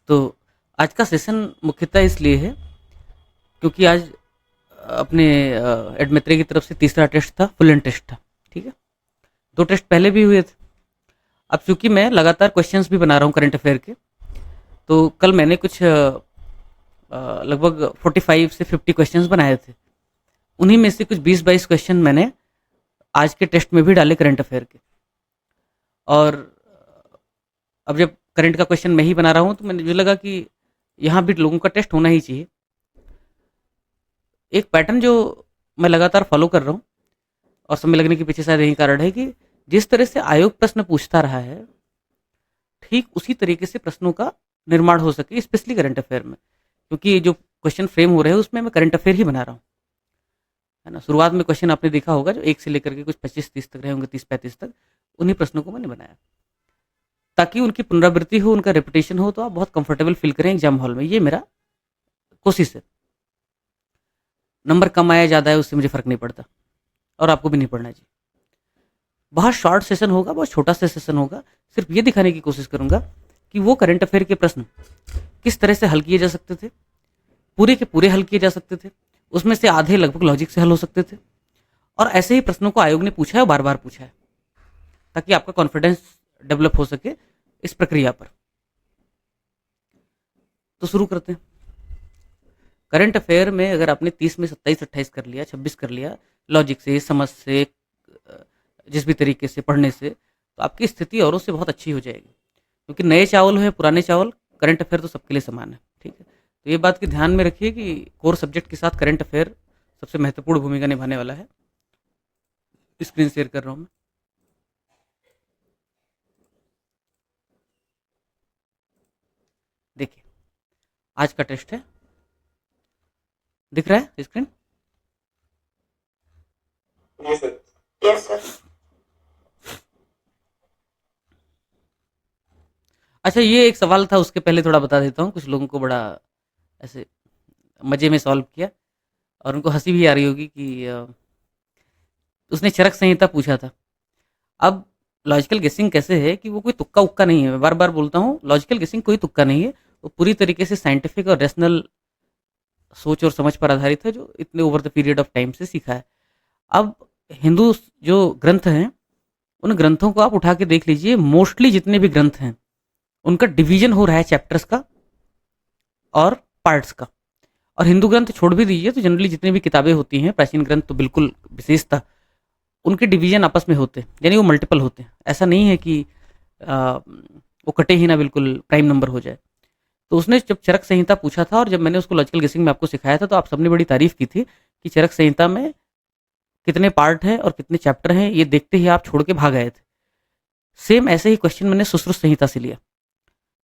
तो आज का सेशन मुख्यतः इसलिए है क्योंकि आज अपने एडमित्री की तरफ से तीसरा टेस्ट था, फुल एंड टेस्ट था। ठीक है, 2 टेस्ट पहले भी हुए थे। अब चूंकि मैं लगातार क्वेश्चंस भी बना रहा हूँ करंट अफेयर के, तो कल मैंने कुछ लगभग 45 से 50 क्वेश्चंस बनाए थे। उन्हीं में से कुछ 20-22 क्वेश्चन मैंने आज के टेस्ट में भी डाले करंट अफेयर के। और अब जब करंट का क्वेश्चन मैं ही बना रहा हूँ तो मुझे लगा कि यहाँ भी लोगों का टेस्ट होना ही चाहिए। एक पैटर्न जो मैं लगातार फॉलो कर रहा हूँ और समय लगने के पीछे शायद यही कारण है कि जिस तरह से आयोग प्रश्न पूछता रहा है, ठीक उसी तरीके से प्रश्नों का निर्माण हो सके, स्पेशली करंट अफेयर में, क्योंकि जो क्वेश्चन फ्रेम हो रहे हैं उसमें मैं करंट अफेयर ही बना रहा हूँ, है ना। शुरुआत में क्वेश्चन आपने देखा होगा जो 1 से लेकर के कुछ 25-30 तक रहे होंगे, 30-35 तक, उन्हीं प्रश्नों को मैंने बनाया ताकि उनकी पुनरावृत्ति हो, उनका रेपिटेशन हो, तो आप बहुत कंफर्टेबल फील करें एग्जाम हॉल में। ये मेरा कोशिश है। नंबर कम आया ज़्यादा है उससे मुझे फ़र्क नहीं पड़ता, और आपको भी नहीं पड़ना चाहिए। बहुत शॉर्ट सेशन होगा, बहुत छोटा सा सेशन होगा, सिर्फ ये दिखाने की कोशिश करूंगा कि वो करंट अफेयर के प्रश्न किस तरह से हल किए जा सकते थे, पूरे के पूरे हल किए जा सकते थे, उसमें से आधे लगभग लॉजिक से हल हो सकते थे, और ऐसे ही प्रश्नों को आयोग ने पूछा है, बार बार पूछा है, ताकि आपका कॉन्फिडेंस डेवलप हो सके इस प्रक्रिया पर। तो शुरू करते हैं। करंट अफेयर में अगर आपने 30 में 27-28 कर लिया, 26 कर लिया, लॉजिक से, समझ से, जिस भी तरीके से पढ़ने से, तो आपकी स्थिति औरों से बहुत अच्छी हो जाएगी। क्योंकि नए चावल हो या पुराने चावल, करंट अफेयर तो सबके लिए समान है। ठीक है, तो ये बात की ध्यान में रखिए कि कोर सब्जेक्ट के साथ करंट अफेयर सबसे महत्वपूर्ण भूमिका निभाने वाला है। स्क्रीन शेयर कर रहा हूँ मैं। देखिए, आज का टेस्ट है, दिख रहा है स्क्रीन? जी सर। Yes sir. अच्छा, ये एक सवाल था, उसके पहले थोड़ा बता देता हूँ। कुछ लोगों को बड़ा ऐसे मजे में सॉल्व किया और उनको हंसी भी आ रही होगी कि उसने चरक संहिता पूछा था। अब लॉजिकल गेसिंग कैसे है कि वो कोई तुक्का उक्का नहीं है। मैं बार बार बोलता हूँ, लॉजिकल गेसिंग कोई तुक्का नहीं है, वो पूरी तरीके से साइंटिफिक और रेशनल सोच और समझ पर आधारित है, जो इतने over the period of time से सीखा है। अब हिंदू जो ग्रंथ हैं, उन ग्रंथों को आप उठा के देख लीजिए, मोस्टली जितने भी ग्रंथ हैं उनका डिवीजन हो रहा है चैप्टर्स का और पार्ट्स का। और हिंदू ग्रंथ छोड़ भी दीजिए, तो जनरली जितनी भी किताबें होती हैं, प्राचीन ग्रंथ तो बिल्कुल विशेषता, उनके डिवीजन आपस में होते हैं, यानी वो मल्टीपल होते हैं। ऐसा नहीं है कि वो कटे ही ना, बिल्कुल प्राइम नंबर हो जाए। तो उसने जब चरक संहिता पूछा था, और जब मैंने उसको लॉजिकल गेसिंग में आपको सिखाया था, तो आप सबने बड़ी तारीफ की थी कि चरक संहिता में कितने पार्ट हैं और कितने चैप्टर हैं, ये देखते ही आप छोड़ के भाग आए थे। सेम ऐसे ही क्वेश्चन मैंने सुश्रुत संहिता से लिया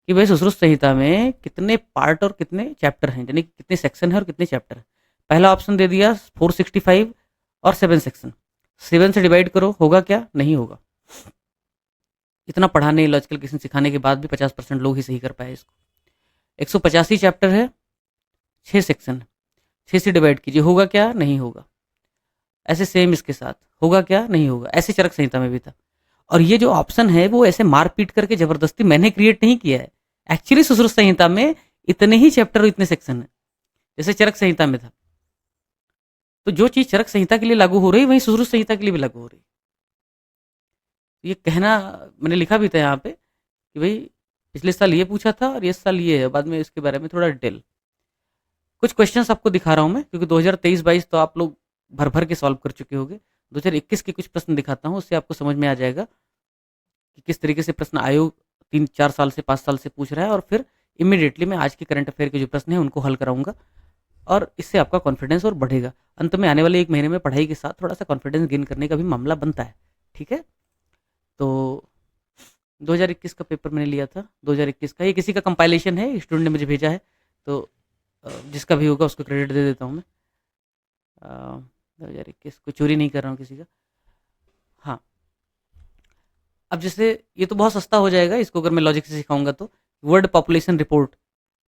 कि भाई सुश्रुत संहिता में कितने पार्ट और कितने चैप्टर हैं, यानी कि कितने सेक्शन है और कितने चैप्टर है। पहला ऑप्शन दे दिया 465 और 7 सेक्शन। 7 से डिवाइड करो, होगा क्या? नहीं होगा। इतना पढ़ाने, लॉजिकल गेसिंग सिखाने के बाद भी 50% लोग ही सही कर पाए इसको। 185 चैप्टर है, 6 सेक्शन है, 6 से डिवाइड कीजिए, होगा क्या? नहीं होगा। ऐसे सेम इसके साथ, होगा क्या? नहीं होगा। ऐसे चरक संहिता में भी था। और ये जो ऑप्शन है वो ऐसे मार पीट करके जबरदस्ती मैंने क्रिएट नहीं किया है। एक्चुअली सुश्रुत संहिता में इतने ही चैप्टर और इतने सेक्शन है, जैसे चरक संहिता में था। तो जो चीज चरक संहिता के लिए लागू हो रही है, वही सुश्रुत संहिता के लिए भी लागू हो रही है। ये कहना मैंने लिखा भी था यहाँ पे कि भाई पिछले साल ये पूछा था और इस साल ये है, बाद में इसके बारे में थोड़ा डिटेल कुछ क्वेश्चंस आपको दिखा रहा हूँ मैं, क्योंकि 2023-22 तो आप लोग भर भर के सॉल्व कर चुके होंगे। 2021 के कुछ प्रश्न दिखाता हूँ, उससे आपको समझ में आ जाएगा कि किस तरीके से प्रश्न आयोग 3-4 साल से 5 साल से पूछ रहा है, और फिर इमीडिएटली मैं आज के करंट अफेयर के जो प्रश्न हैं उनको हल कराऊंगा, और इससे आपका कॉन्फिडेंस और बढ़ेगा। अंत में आने वाले 1 महीने में पढ़ाई के साथ थोड़ा सा कॉन्फिडेंस गेन करने का भी मामला बनता है। ठीक है, तो 2021 का पेपर मैंने लिया था। 2021 का ये किसी का कंपाइलेशन है, स्टूडेंट ने मुझे भेजा है, तो जिसका भी होगा उसको क्रेडिट दे देता हूँ मैं। 2021 कोई चोरी नहीं कर रहा हूँ किसी का। हाँ, अब जैसे ये तो बहुत सस्ता हो जाएगा इसको अगर मैं लॉजिक से सिखाऊंगा तो। वर्ल्ड पॉपुलेशन रिपोर्ट,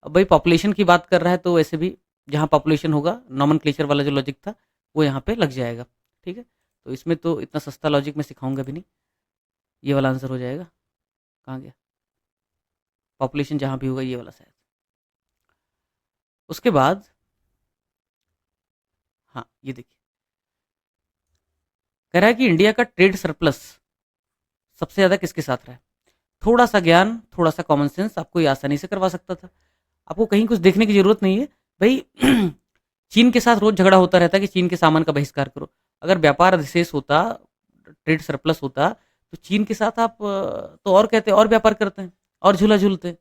अब भाई पॉपुलेशन की बात कर रहा है तो वैसे भी जहाँ पॉपुलेशन होगा, नॉमनक्लेचर वाला जो लॉजिक था वो यहाँ पे लग जाएगा। ठीक है, तो इसमें तो इतना सस्ता लॉजिक मैं सिखाऊंगा भी नहीं। ये वाला आंसर हो जाएगा। कहाँ गया? पॉपुलेशन जहाँ भी होगा, ये वाला शायद। उसके बाद हाँ, ये देखिए, कह रहा है कि इंडिया का ट्रेड सरप्लस सबसे ज़्यादा किसके साथ रहा है। थोड़ा सा ज्ञान, थोड़ा सा कॉमन सेंस आपको ये आसानी से करवा सकता था। आपको कहीं कुछ देखने की ज़रूरत नहीं है भाई। चीन के साथ रोज़ झगड़ा होता रहता है कि चीन के सामान का बहिष्कार करो। अगर व्यापार अधिशेष होता, ट्रेड सरप्लस होता, तो चीन के साथ आप तो और कहते और व्यापार करते हैं और झूला झूलते हैं।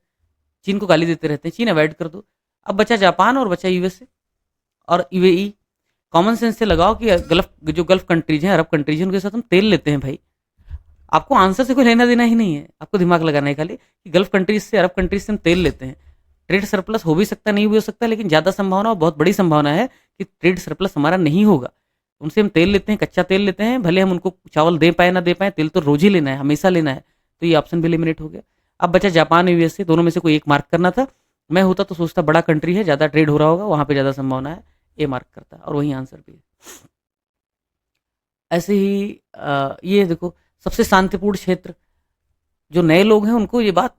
चीन को गाली देते रहते हैं, चीन अवॉइड कर दो। अब बचा जापान और बचा यूएसए और यूएई। कॉमन सेंस से लगाओ कि गल्फ कंट्रीज हैं, अरब कंट्रीज हैं, उनके साथ हम तेल लेते हैं भाई। आपको आंसर से कोई लेना देना ही नहीं है, आपको दिमाग लगाना है खाली कि गल्फ कंट्रीज से, अरब कंट्रीज से हम तेल लेते हैं। ट्रेड सरप्लस हो भी सकता है, नहीं भी हो सकता, लेकिन ज़्यादा संभावना और बहुत बड़ी संभावना है कि ट्रेड सरप्लस हमारा नहीं होगा। उनसे हम तेल लेते हैं, कच्चा तेल लेते हैं, भले हम उनको चावल दे पाए ना दे पाए, तेल तो रोज ही लेना है, हमेशा लेना है। तो ये ऑप्शन भी एलिमिनेट हो गया। अब बचा जापान और यूएसए, दोनों में से कोई एक मार्क करना था। मैं होता तो सोचता बड़ा कंट्री है, ज़्यादा ट्रेड हो रहा होगा, वहाँ पे ज़्यादा संभावना है, ए मार्क करता, और वही आंसर भी है। ऐसे ही ये देखो, सबसे शांतिपूर्ण क्षेत्र, जो नए लोग हैं उनको ये बात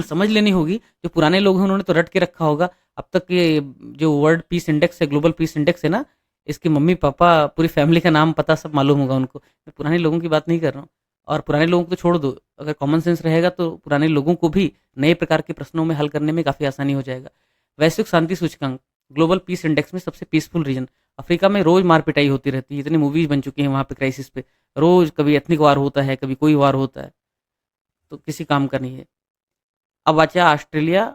समझ लेनी होगी। जो पुराने लोग हैं उन्होंने तो रट के रखा होगा। अब तक ये जो वर्ल्ड पीस इंडेक्स है, ग्लोबल पीस इंडेक्स है ना, इसके मम्मी पापा पूरी फैमिली का नाम पता सब मालूम होगा उनको। मैं पुराने लोगों की बात नहीं कर रहा हूँ। और पुराने लोगों को तो छोड़ दो, अगर कॉमन सेंस रहेगा तो पुराने लोगों को भी नए प्रकार के प्रश्नों में हल करने में काफ़ी आसानी हो जाएगा। वैश्विक शांति सूचकांक, ग्लोबल पीस इंडेक्स में सबसे पीसफुल रीजन अफ्रीका में। रोज मार पिटाई होती रहती है, इतनी मूवीज बन चुकी हैं वहाँ पे क्राइसिस पे। रोज कभी एथनिक वार होता है, कभी कोई वार होता है, तो किसी काम का नहीं है। अब बचा ऑस्ट्रेलिया,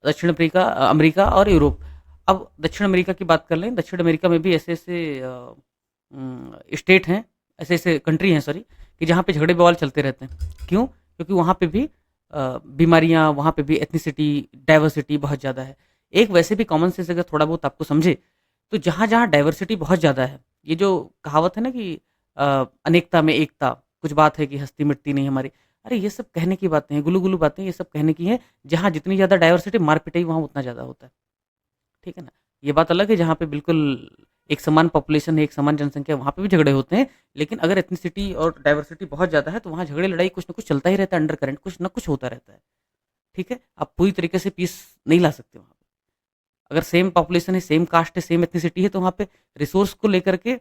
दक्षिण अफ्रीका, अमेरिका और यूरोप। अब दक्षिण अमेरिका की बात कर लें। दक्षिण अमेरिका में भी ऐसे ऐसे स्टेट हैं, ऐसे ऐसे कंट्री हैं सॉरी, कि जहाँ पे झगड़े बवाल चलते रहते हैं। क्यों? क्योंकि वहाँ पे भी बीमारियाँ, वहाँ पे भी एथनिसिटी, डाइवर्सिटी बहुत ज़्यादा है। एक वैसे भी कॉमन सेंस अगर थोड़ा बहुत आपको समझे, तो जहाँ जहाँ डाइवर्सिटी बहुत ज़्यादा है, ये जो कहावत है ना कि अनेकता में एकता, कुछ बात है कि हस्ती मिटती नहीं हमारी, अरे ये सब कहने की बातें हैं, गुलू गुलू बातें ये सब कहने की हैं। जहाँ जितनी ज़्यादा डाइवर्सिटी, मार पिटाई वहाँ उतना ज़्यादा होता है। ठीक है ना? ये बात अलग है जहाँ पे बिल्कुल एक समान पॉपुलेशन है, एक समान जनसंख्या, वहाँ पे भी झगड़े होते हैं। लेकिन अगर एथनिसिटी और डाइवर्सिटी बहुत ज़्यादा है, तो वहाँ झगड़े लड़ाई कुछ ना कुछ चलता ही रहता है, अंडर करंट कुछ ना कुछ होता रहता है। ठीक है? आप पूरी तरीके से पीस नहीं ला सकते वहाँ पे। अगर सेम पॉपुलेशन है, सेम कास्ट है, सेम एथनिसिटी है, तो वहाँ पे रिसोर्स को लेकर के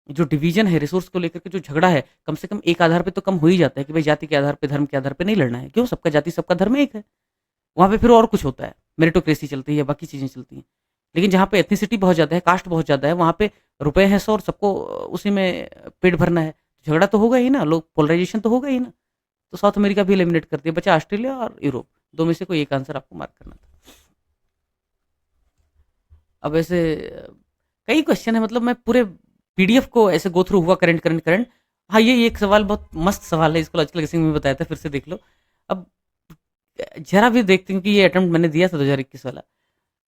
जो डिवीजन है, रिसोर्स को लेकर के जो झगड़ा है, कम से कम एक आधार पे तो कम हो ही जाता है कि भाई जाति के आधार पे, धर्म के आधार पे नहीं लड़ना है। क्यों? सबका जाति, सबका धर्म एक है। वहाँ पे फिर और कुछ होता है, मेरिटोक्रेसी चलती है, बाकी चीज़ें चलती हैं। लेकिन जहाँ पे एथनिसिटी बहुत ज़्यादा है, कास्ट बहुत ज़्यादा है, वहाँ पे रुपए हैं 100 और सबको उसी में पेट भरना है, झगड़ा तो होगा ही ना, लोग पोलराइजेशन तो होगा ही ना। तो साउथ अमेरिका भी एलिमिनेट कर दिया, बचा ऑस्ट्रेलिया और यूरोप। दो में से कोई एक आंसर आपको मार्क करना था। अब ऐसे कई क्वेश्चन है, मतलब मैं पूरे पीडीएफ को ऐसे गो थ्रू हुआ करंट करंट करंट। हाँ, ये एक सवाल बहुत मस्त सवाल है, इसको लॉजिकल गेसिंग में बताया था, फिर से देख लो। अब जरा भी देखती हूँ कि ये अटेम्प्ट मैंने दिया था 2021 वाला,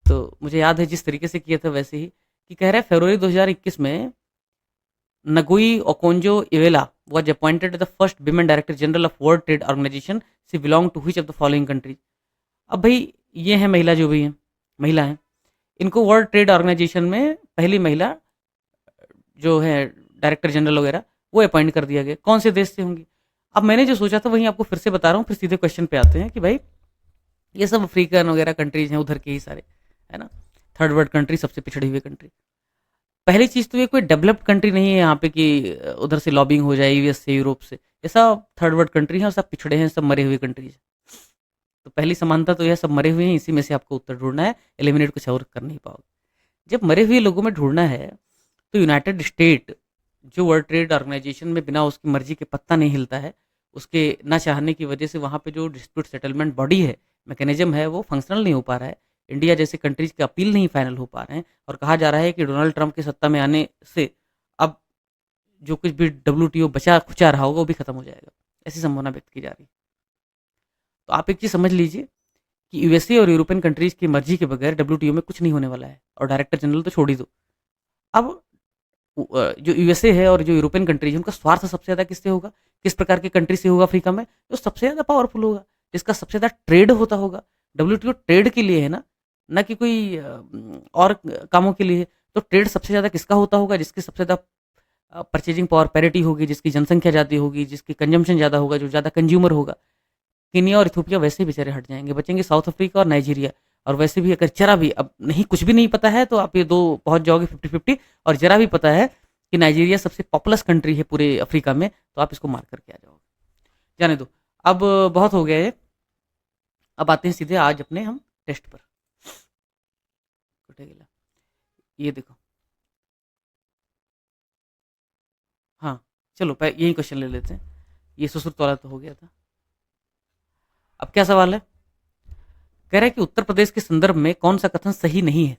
तो मुझे याद है जिस तरीके से किया था वैसे ही, कि कह रहा है फरवरी 2021 में Ngozi Okonjo Iweala was appointed the first women director general of World Trade Organization. She belong to which of the following countries? अब भाई ये है महिला, जो भी है महिला है, इनको वर्ल्ड ट्रेड ऑर्गेनाइजेशन में पहली महिला जो है डायरेक्टर जनरल वगैरह वो अपॉइंट कर दिया गया। कौन से देश से होंगी? अब मैंने जो सोचा था वही आपको फिर से बता रहा हूँ, फिर सीधे क्वेश्चन पे आते हैं कि भाई ये सब अफ्रीकन वगैरह कंट्रीज हैं, उधर के ही सारे, है ना, थर्ड वर्ल्ड कंट्री, सबसे पिछड़ी हुई कंट्री। पहली चीज़ तो ये कोई डेवलप्ड कंट्री नहीं है यहाँ पे कि उधर से लॉबिंग हो जाए, यूएस से, यूरोप से। ये सब थर्ड वर्ल्ड कंट्री हैं और सब पिछड़े हैं, सब मरे हुए कंट्रीज। तो पहली समानता तो यह सब मरे हुए हैं, इसी में से आपको उत्तर ढूंढना है, एलिमिनेट कुछ और कर नहीं पाओगे। जब मरे हुए लोगों में ढूंढना है, तो यूनाइटेड स्टेट जो वर्ल्ड ट्रेड ऑर्गेनाइजेशन में बिना उसकी मर्जी के पत्ता नहीं हिलता है, उसके ना चाहने की वजह से वहाँ पे जो डिस्प्यूट सेटलमेंट बॉडी है, मैकेनिज्म है, वो फंक्शनल नहीं हो पा रहा है। इंडिया जैसे कंट्रीज के अपील नहीं फाइनल हो पा रहे हैं, और कहा जा रहा है कि डोनाल्ड ट्रंप के सत्ता में आने से अब जो कुछ भी डब्ल्यूटीओ बचा खुचा रहा होगा वो भी खत्म हो जाएगा, ऐसी संभावना व्यक्त की जा रही है। तो आप एक चीज़ समझ लीजिए कि यूएसए और यूरोपियन कंट्रीज की मर्जी के बगैर डब्ल्यूटीओ में कुछ नहीं होने वाला है, और डायरेक्टर जनरल तो छोड़ ही दो। अब जो यूएसए है और जो यूरोपियन कंट्रीज है, उनका स्वार्थ सबसे ज़्यादा किससे होगा, किस प्रकार की कंट्री से होगा अफ्रीका में? जो सबसे ज़्यादा पावरफुल होगा, जिसका सबसे ज़्यादा ट्रेड होता होगा। डब्ल्यूटीओ ट्रेड के लिए है ना कि कोई और कामों के लिए। तो ट्रेड सबसे ज़्यादा किसका होता होगा? जिसकी सबसे ज़्यादा परचेजिंग पावर पैरिटी होगी, जिसकी जनसंख्या ज़्यादा होगी, जिसकी कंजम्पशन ज़्यादा होगा, जो ज़्यादा कंज्यूमर होगा। केनिया और इथोपिया वैसे ही बेचारे हट जाएंगे, बचेंगे साउथ अफ्रीका और नाइजीरिया। और वैसे भी अगर जरा भी अब नहीं कुछ भी नहीं पता है तो आप ये दो पहुंच जाओगे 50-50, और जरा भी पता है कि नाइजीरिया सबसे पॉपुलस कंट्री है पूरे अफ्रीका में, तो आप इसको मार करके आ जाओगे। जाने दो, अब बहुत हो गया ये। अब आते हैं सीधे आज अपने हम टेस्ट पर। ये देखो, हाँ चलो यही क्वेश्चन ले लेते हैं। ये सुश्रुत वाला तो हो गया था। अब क्या सवाल है, कह रहा है कि उत्तर प्रदेश के संदर्भ में कौन सा कथन सही नहीं है।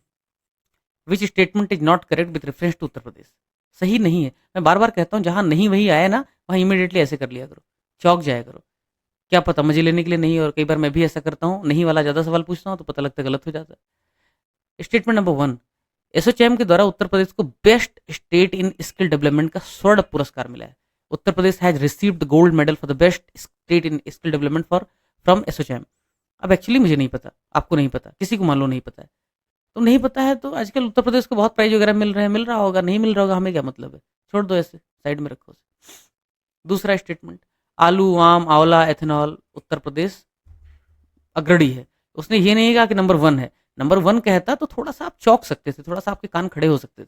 Which statement is not correct with reference to Uttar Pradesh. सही नहीं है, मैं बार बार कहता हूँ जहां नहीं वही आया ना, वहां इमीडिएटली ऐसे कर लिया करो, चौक जाया करो। क्या पता मजे लेने के लिए नहीं, और कई बार मैं भी ऐसा करता हूँ, नहीं वाला ज्यादा सवाल पूछता हूँ तो पता लगता है गलत हो जाता है। स्टेटमेंट नंबर 1, एसोचैम के द्वारा उत्तर प्रदेश को best state in skill development का स्वर्ण पुरस्कार मिला है। Uttar Pradesh has received gold medal for the best state in skill development for from ASSOCHAM. अब एक्चुअली मुझे नहीं पता, आपको नहीं पता, किसी को मान लो नहीं पता है, तो नहीं पता है तो आजकल उत्तर प्रदेश को बहुत प्राइज वगैरह मिल रहे हैं, मिल रहा होगा, नहीं मिल रहा होगा, हमें क्या मतलब है, छोड़ दो ऐसे, साइड में रखो। दूसरा स्टेटमेंट, आलू, आम, आंवला, एथेनॉल उत्तर प्रदेश अग्रणी है। उसने ये नहीं कहा कि नंबर 1 है। नंबर 1 कहता तो थोड़ा सा आप चौंक सकते थे, थोड़ा सा आपके कान खड़े हो सकते थे,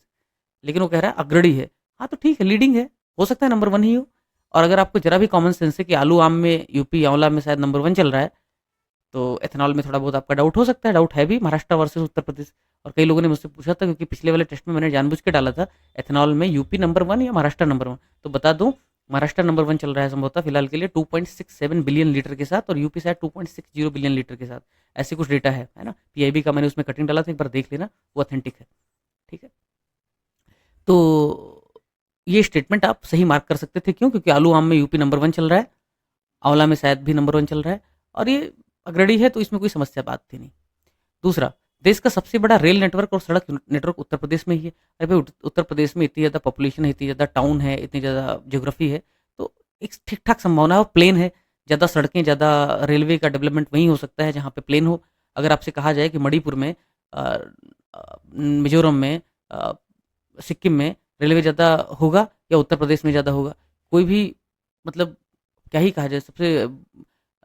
लेकिन वो कह रहा है अग्रणी है। हाँ तो ठीक है, लीडिंग है, हो सकता है नंबर 1 ही हो। और अगर आपको जरा भी कॉमन सेंस है कि आलू आम में यूपी आंवला में शायद नंबर 1 चल रहा है, तो एथेनॉल में थोड़ा बहुत आपका डाउट हो सकता है, डाउट है भी, महाराष्ट्र वर्सेस उत्तर प्रदेश। और कई लोगों ने मुझसे पूछा था, क्योंकि पिछले वाले टेस्ट में मैंने जानबूझ के डाला था एथेनॉल में यूपी नंबर 1 या महाराष्ट्र नंबर 1, तो बता दूं महाराष्ट्र नंबर 1 चल रहा है संभवतः फिलहाल के लिए 2.67 बिलियन लीटर के साथ, और यूपी शायद 2.60 बिलियन लीटर के साथ, ऐसे कुछ डेटा है ना। पीआईबी का मैंने उसमें कटिंग डाला था, एक बार देख लेना, वो ऑथेंटिक है, ठीक है। तो ये स्टेटमेंट आप सही मार्क कर सकते थे, क्यों, क्योंकि आलू आम में यूपी नंबर 1 चल रहा है, आंवला में शायद भी नंबर 1 चल रहा है, और ये अग्रणी है, तो इसमें कोई समस्या बात थी नहीं। दूसरा, देश का सबसे बड़ा रेल नेटवर्क और सड़क नेटवर्क उत्तर प्रदेश में ही है। अरे भाई, उत्तर प्रदेश में इतनी ज़्यादा पॉपुलेशन है, इतनी ज़्यादा टाउन है, इतनी ज़्यादा ज्योग्राफी है, तो एक ठीक ठाक संभावना है, प्लेन है, ज़्यादा सड़कें, ज़्यादा रेलवे का डेवलपमेंट वहीं हो सकता है जहाँ पे प्लेन हो। अगर आपसे कहा जाए कि मणिपुर में, मिजोरम में, सिक्किम में रेलवे ज़्यादा होगा या उत्तर प्रदेश में ज़्यादा होगा, कोई भी, मतलब क्या ही कहा जाए, सबसे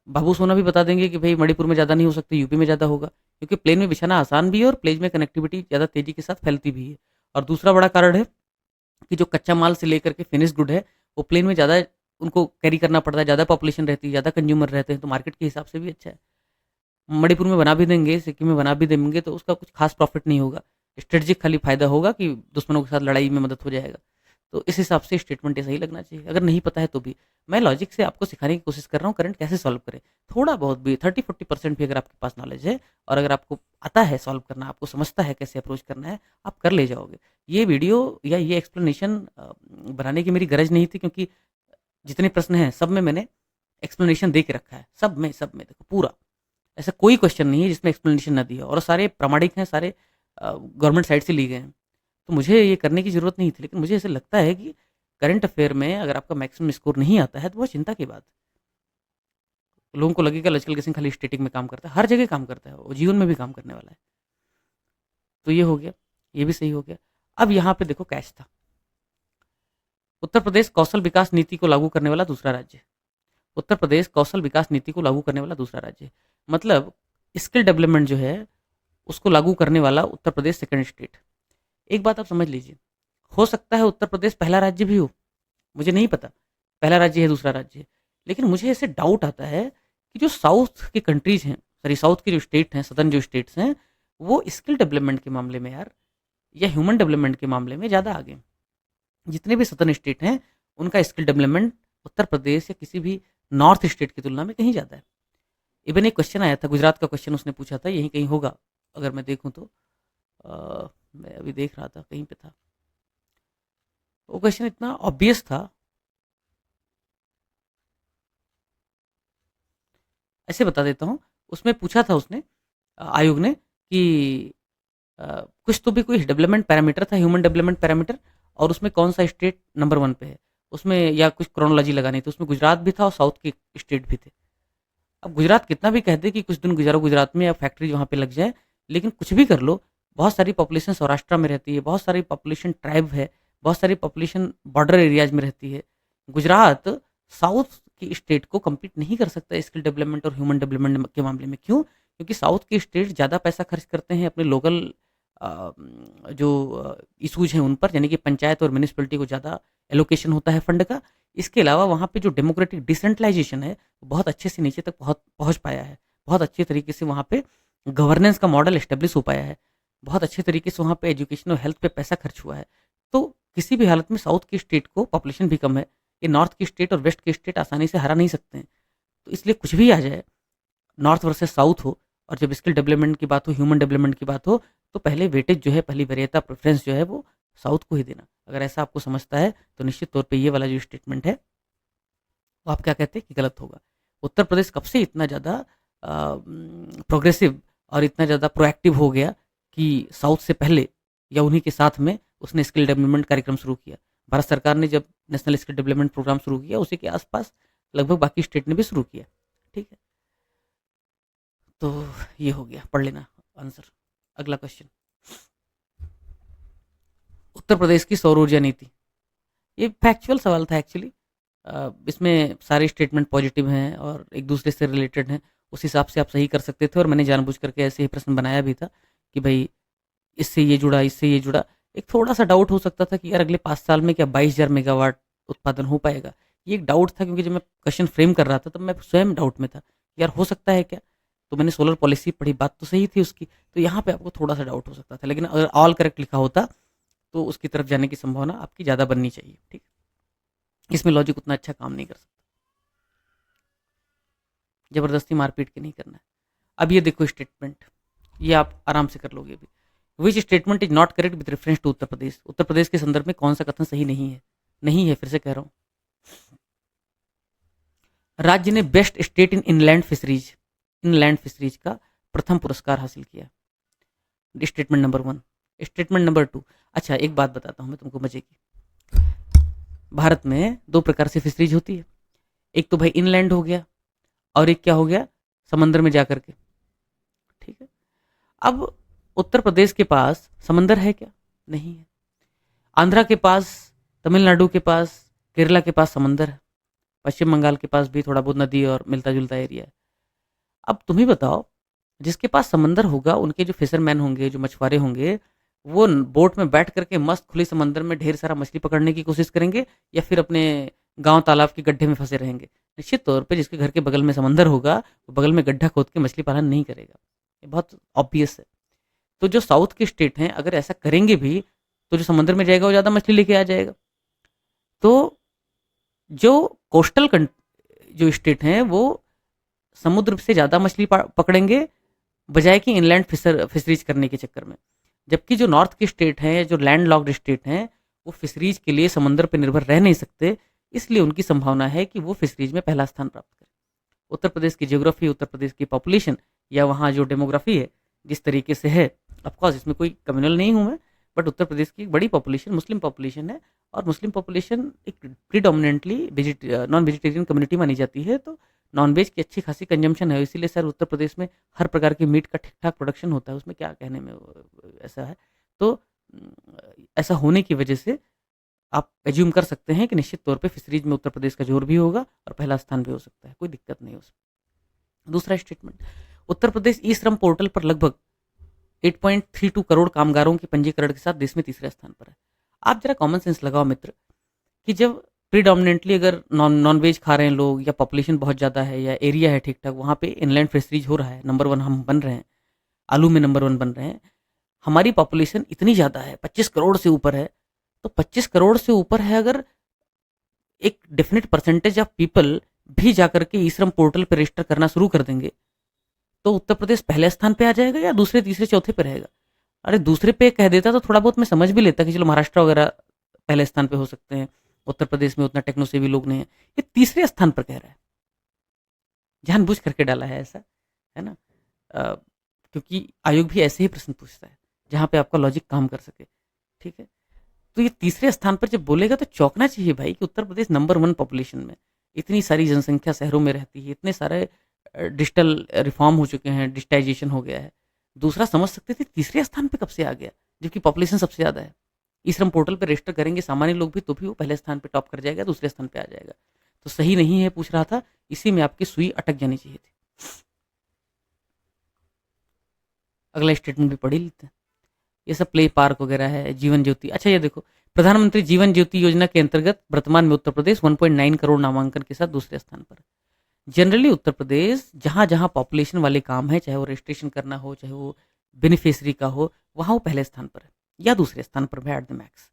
बाबू सोना भी बता देंगे कि भाई मणिपुर में ज़्यादा नहीं हो सकती, यूपी में ज़्यादा होगा, क्योंकि प्लेन में बिछाना आसान भी है और प्लेन में कनेक्टिविटी ज़्यादा तेज़ी के साथ फैलती भी है। और दूसरा बड़ा कारण है कि जो कच्चा माल से लेकर के फिनिश गुड है, वो प्लेन में ज़्यादा उनको कैरी करना पड़ता है, ज़्यादा पॉपुलेशन रहती है, ज़्यादा कंज्यूमर रहते हैं, तो मार्केट के हिसाब से भी अच्छा है। मणिपुर में बना भी देंगे, सिक्किम में बना भी देंगे, तो उसका कुछ खास प्रॉफिट नहीं होगा, स्ट्रेटजिक खाली फायदा होगा कि दुश्मनों के साथ लड़ाई में मदद हो जाएगा। तो इस हिसाब से स्टेटमेंट सही लगना चाहिए, अगर नहीं पता है तो भी। मैं लॉजिक से आपको सिखाने की कोशिश कर रहा हूँ करंट कैसे सॉल्व करें, थोड़ा बहुत भी 30-40% भी अगर आपके पास नॉलेज है, और अगर आपको आता है सॉल्व करना, आपको समझता है कैसे अप्रोच करना है, आप कर ले जाओगे। ये वीडियो या ये एक्सप्लेनेशन बनाने की मेरी गरज नहीं थी, क्योंकि जितने प्रश्न हैं सब में मैंने एक्सप्लेनेशन दे के रखा है, सब में देखो पूरा, ऐसा कोई क्वेश्चन नहीं है जिसमें एक्सप्लेनेशन ना दिया, और सारे प्रामाणिक हैं, सारे गवर्नमेंट साइड से लिए गए हैं। तो मुझे ये करने की ज़रूरत नहीं थी, लेकिन मुझे ऐसे लगता है कि करंट अफेयर में अगर आपका मैक्सिमम स्कोर नहीं आता है तो वो चिंता की बात है। लोगों को लगेगा लचकल किसिंग खाली स्टेटिक में काम करता है, हर जगह काम करता है, वो जीवन में भी काम करने वाला है। तो ये हो गया, ये भी सही हो गया। अब यहाँ पे देखो कैच था, उत्तर प्रदेश कौशल विकास नीति को लागू करने वाला दूसरा राज्य। उत्तर प्रदेश कौशल विकास नीति को लागू करने वाला दूसरा राज्य, मतलब स्किल डेवलपमेंट जो है उसको लागू करने वाला उत्तर प्रदेश सेकंड स्टेट। एक बात आप समझ लीजिए, हो सकता है उत्तर प्रदेश पहला राज्य भी हो, मुझे नहीं पता पहला राज्य है दूसरा राज्य है, लेकिन मुझे ऐसे डाउट आता है कि जो साउथ की कंट्रीज हैं, सॉरी साउथ के जो स्टेट हैं, सदर्न जो स्टेट्स हैं, वो स्किल डेवलपमेंट के मामले में यार, या ह्यूमन डेवलपमेंट के मामले में ज़्यादा आगे। जितने भी सदर्न स्टेट हैं उनका स्किल डेवलपमेंट उत्तर प्रदेश या किसी भी नॉर्थ स्टेट की तुलना में कहीं ज़्यादा है। इवन एक क्वेश्चन आया था, गुजरात का क्वेश्चन उसने पूछा था, यहीं कहीं होगा अगर मैं देखूँ तो, मैं अभी देख रहा था कहीं पे था, वो क्वेश्चन इतना ऑब्वियस था, ऐसे बता देता हूँ। उसमें पूछा था उसने, आयोग ने, कि कुछ तो भी कोई डेवलपमेंट पैरामीटर था, ह्यूमन डेवलपमेंट पैरामीटर, और उसमें कौन सा स्टेट नंबर 1 पे है उसमें, या कुछ क्रोनोलॉजी लगानी थी, उसमें गुजरात भी था और साउथ के स्टेट भी थे। अब गुजरात कितना भी कह दे कि कुछ दिन गुजारो गुजरात में या फैक्ट्री वहाँ पे लग जाए, लेकिन कुछ भी कर लो, बहुत सारी पॉपुलेशन सौराष्ट्र में रहती है, बहुत सारी पॉपुलेशन ट्राइब है, बहुत सारी पॉपुलेशन बॉर्डर एरियाज में रहती है। गुजरात साउथ की स्टेट को कम्पीट नहीं कर सकता स्किल डेवलपमेंट और ह्यूमन डेवलपमेंट के मामले में। क्यों? क्योंकि साउथ के स्टेट ज़्यादा पैसा खर्च करते हैं अपने लोकल जो इशूज हैं उन पर, यानी कि पंचायत और म्यूनिसिपैलिटी को ज़्यादा एलोकेशन होता है फंड का। इसके अलावा वहाँ पे जो डेमोक्रेटिक डिसेंट्रलाइजेशन है वो बहुत अच्छे से नीचे तक पहुँच पाया है, बहुत अच्छे तरीके से वहाँ पे गवर्नेंस का मॉडल एस्टेब्लिश हो पाया है, बहुत अच्छे तरीके से वहाँ पे एजुकेशन और हेल्थ पे पैसा खर्च हुआ है। तो किसी भी हालत में साउथ की स्टेट को, पॉपुलेशन भी कम है, ये नॉर्थ की स्टेट और वेस्ट की स्टेट आसानी से हरा नहीं सकते हैं। तो इसलिए कुछ भी आ जाए, नॉर्थ वर्सेस साउथ हो, और जब स्किल डेवलपमेंट की बात हो, ह्यूमन डेवलपमेंट की बात हो, तो पहले वेटेज जो है, पहली वरीयता, प्रेफरेंस जो है वो साउथ को ही देना। अगर ऐसा आपको समझता है तो निश्चित तौर पे ये वाला जो स्टेटमेंट है वो आप क्या कहते हैं कि गलत होगा। उत्तर प्रदेश कब से इतना ज़्यादा प्रोग्रेसिव और इतना ज़्यादा प्रोएक्टिव हो गया कि साउथ से पहले या उन्हीं के साथ में उसने स्किल डेवलपमेंट कार्यक्रम शुरू किया। भारत सरकार ने जब नेशनल स्किल डेवलपमेंट प्रोग्राम शुरू किया, उसी के आसपास लगभग बाकी स्टेट ने भी शुरू किया। ठीक है, तो ये हो गया, पढ़ लेना आंसर। अगला क्वेश्चन, उत्तर प्रदेश की सौर ऊर्जा नीति। ये फैक्चुअल सवाल था एक्चुअली। इसमें सारे स्टेटमेंट पॉजिटिव हैं और एक दूसरे से रिलेटेड हैं, उस हिसाब से आप सही कर सकते थे। और मैंने जानबूझ करके ऐसे ही प्रश्न बनाया भी था कि भाई इससे ये जुड़ा, इससे ये जुड़ा। एक थोड़ा सा डाउट हो सकता था कि यार अगले 5 साल में क्या 22,000 मेगावाट उत्पादन हो पाएगा, ये एक डाउट था। क्योंकि जब मैं क्वेश्चन फ्रेम कर रहा था तब मैं स्वयं डाउट में था, यार हो सकता है क्या। तो मैंने सोलर पॉलिसी पढ़ी, बात तो सही थी उसकी, तो यहाँ पे आपको थोड़ा सा डाउट हो सकता था। लेकिन अगर ऑल करेक्ट लिखा होता तो उसकी तरफ जाने की संभावना आपकी ज़्यादा बननी चाहिए। ठीक, इसमें लॉजिक उतना अच्छा काम नहीं कर सकता, जबरदस्ती मारपीट के नहीं करना है। अब ये देखो स्टेटमेंट, ये आप आराम से कर लोगे अभी। Which statement is not correct with reference to Uttar Pradesh. Uttar Pradesh के संदर्भ में कौन सा कथन सही नहीं है? नहीं है, फिर से कह रहा हूं। राज्य ने बेस्ट स्टेट इन इनलैंड फिशरीज का प्रथम पुरस्कार हासिल किया। Statement number 1। स्टेटमेंट नंबर 2, अच्छा एक बात बताता हूं मैं तुमको मजे की। भारत में 2 प्रकार से फिशरीज होती है, एक तो भाई इनलैंड हो गया और एक क्या हो गया, समंदर में जाकर के। ठीक है, अब उत्तर प्रदेश के पास समंदर है क्या? नहीं है। आंध्रा के पास, तमिलनाडु के पास, केरला के पास समंदर है। पश्चिम बंगाल के पास भी थोड़ा बहुत नदी और मिलता जुलता एरिया है। अब तुम ही बताओ, जिसके पास समंदर होगा उनके जो फिशरमैन होंगे, जो मछुआरे होंगे, वो बोट में बैठ करके मस्त खुली समंदर में ढेर सारा मछली पकड़ने की कोशिश करेंगे या फिर अपने गांव तालाब के गड्ढे में फंसे रहेंगे? निश्चित तौर पे जिसके घर के बगल में समंदर होगा वो बगल में गड्ढा खोद के मछली पालन नहीं करेगा। ये बहुत ऑब्वियस है। तो जो साउथ के स्टेट हैं अगर ऐसा करेंगे भी तो जो समंदर में जाएगा वो ज़्यादा मछली लेके आ जाएगा। तो जो कोस्टल जो स्टेट हैं वो समुद्र से ज़्यादा मछली पकड़ेंगे बजाय कि इनलैंड फिशरीज करने के चक्कर में। जबकि जो नॉर्थ के स्टेट हैं, जो लैंड लॉक्ड स्टेट हैं, वो फिशरीज के लिए समंदर पर निर्भर रह नहीं सकते, इसलिए उनकी संभावना है कि वो फिशरीज में पहला स्थान प्राप्त करें। उत्तर प्रदेश की ज्योग्राफी, उत्तर प्रदेश की पॉपुलेशन या वहाँ जो डेमोग्राफी है जिस तरीके से है, ऑफकोर्स इसमें कोई कम्युनल नहीं हूँ मैं, बट उत्तर प्रदेश की एक बड़ी पॉपुलेशन मुस्लिम पॉपुलेशन है और मुस्लिम पॉपुलेशन एक प्रीडोमिनेंटली नॉन वेजिटेरियन कम्युनिटी मानी जाती है। तो नॉन वेज की अच्छी खासी कंजम्पशन है, इसीलिए सर उत्तर प्रदेश में हर प्रकार की मीट का ठीक ठाक प्रोडक्शन होता है। उसमें क्या कहने में ऐसा है। तो ऐसा होने की वजह से आप एज्यूम कर सकते हैं कि निश्चित तौर पे फिशरीज में उत्तर प्रदेश का जोर भी होगा और पहला स्थान भी हो सकता है, कोई दिक्कत नहीं उसमें। दूसरा स्टेटमेंट, उत्तर प्रदेश ई श्रम पोर्टल पर लगभग 8.32 करोड़ कामगारों के पंजीकरण के साथ देश में तीसरे स्थान पर है। आप जरा कॉमन सेंस लगाओ मित्र, कि जब प्रीडोमिनेंटली अगर नॉन वेज खा रहे हैं लोग या पॉपुलेशन बहुत ज़्यादा है या एरिया है ठीक ठाक, वहाँ पे इनलैंड फिशरीज हो रहा है, नंबर 1 हम बन रहे हैं, आलू में नंबर 1 बन रहे हैं, हमारी पॉपुलेशन इतनी ज़्यादा है, 25 करोड़ से ऊपर है। तो 25 करोड़ से ऊपर है, अगर एक डेफिनेट परसेंटेज ऑफ पीपल भी जाकर के ई श्रम पोर्टल पर रजिस्टर करना शुरू कर देंगे तो उत्तर प्रदेश पहले स्थान पे आ जाएगा या दूसरे तीसरे चौथे पे रहेगा? अरे दूसरे पे कह देता तो थोड़ा बहुत मैं समझ भी लेता कि चलो महाराष्ट्र वगैरह पहले स्थान पे हो सकते हैं, उत्तर प्रदेश में उतना टेक्नोसेवी लोग नहीं है। ये तीसरे स्थान पर कह रहा है, जानबूझ करके डाला है ऐसा, है ना। क्योंकि आयोग भी ऐसे ही प्रश्न पूछता है जहाँ पे आपका लॉजिक काम कर सके। ठीक है, तो ये तीसरे स्थान पर जब बोलेगा तो चौंकना चाहिए भाई कि उत्तर प्रदेश नंबर 1 पॉपुलेशन में, इतनी सारी जनसंख्या शहरों में रहती है, इतने सारे डिजिटल रिफॉर्म हो चुके हैं, डिजिटाइजेशन हो गया है। दूसरा समझ सकते थे तीसरे स्थान पे कब से आ गया जबकि पॉपुलेशन सबसे ज़्यादा है। ई श्रम पोर्टल पे रजिस्टर करेंगे सामान्य लोग भी तो भी वो पहले स्थान पे टॉप कर जाएगा, दूसरे स्थान पे आ जाएगा। तो सही नहीं है पूछ रहा था, इसी में आपकी सुई अटक जानी चाहिए थी। अगला स्टेटमेंट भी पढ़ ही लेते हैं। ये सब प्ले पार्क वगैरह है, जीवन ज्योति। अच्छा ये देखो, प्रधानमंत्री जीवन ज्योति योजना के अंतर्गत वर्तमान में उत्तर प्रदेश 1.9 करोड़ नामांकन के साथ दूसरे स्थान पर है। जनरली उत्तर प्रदेश जहां जहां पॉपुलेशन वाले काम है, चाहे वो रजिस्ट्रेशन करना हो, चाहे वो बेनिफिशरी का हो, वहां वो पहले स्थान पर है या दूसरे स्थान पर है एट द मैक्स।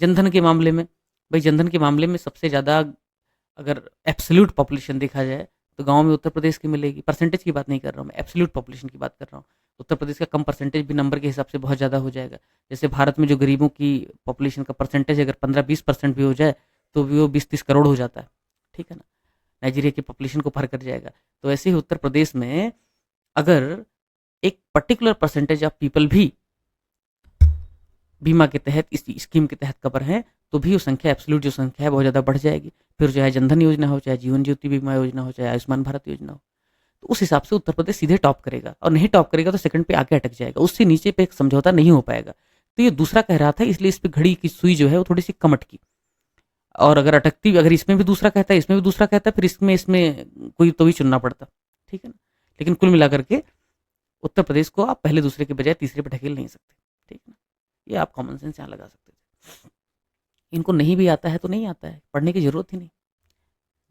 जनधन के मामले में, भाई जनधन के मामले में सबसे ज़्यादा अगर एब्सोल्यूट पॉपुलेशन देखा जाए तो गांव में उत्तर प्रदेश की मिलेगी। परसेंटेज की बात नहीं कर रहा हूँ मैं, एब्सोल्यूट पॉपुलेशन की बात कर रहा हूँ। उत्तर प्रदेश का कम परसेंटेज भी नंबर के हिसाब से बहुत ज़्यादा हो जाएगा। जैसे भारत में जो गरीबों की पॉपुलेशन का परसेंटेज अगर 15-20% भी हो जाए तो भी वो 20-30 करोड़ हो जाता है, ठीक है ना, नाइजीरिया की पॉपुलेशन को पार कर जाएगा। तो ऐसे ही उत्तर प्रदेश में अगर एक पर्टिकुलर परसेंटेज ऑफ पीपल भी बीमा के तहत, इस स्कीम के तहत कवर हैं, तो भी वो संख्या, एब्सोल्यूट जो संख्या है बहुत ज़्यादा बढ़ जाएगी। फिर चाहे जनधन योजना हो, चाहे जीवन ज्योति बीमा योजना हो, चाहे आयुष्मान भारत योजना हो, तो उस हिसाब से उत्तर प्रदेश सीधे टॉप करेगा, और नहीं टॉप करेगा तो सेकंड पे आके अटक जाएगा, उससे नीचे पे एक समझौता नहीं हो पाएगा। तो ये दूसरा कह रहा था, इसलिए इस पे घड़ी की सुई जो है वो थोड़ी सी कम अटकी। और अगर अटकती, अगर इसमें भी दूसरा कहता है, इसमें भी दूसरा कहता है, फिर इसमें इसमें कोई तो भी चुनना पड़ता, ठीक है ना। लेकिन कुल मिलाकर के उत्तर प्रदेश को आप पहले दूसरे के बजाय तीसरे पे ढकेल नहीं सकते, ठीक है ना। ये आप कॉमन सेंस यहाँ लगा सकते थे। इनको नहीं भी आता है तो नहीं आता है, पढ़ने की जरूरत ही नहीं।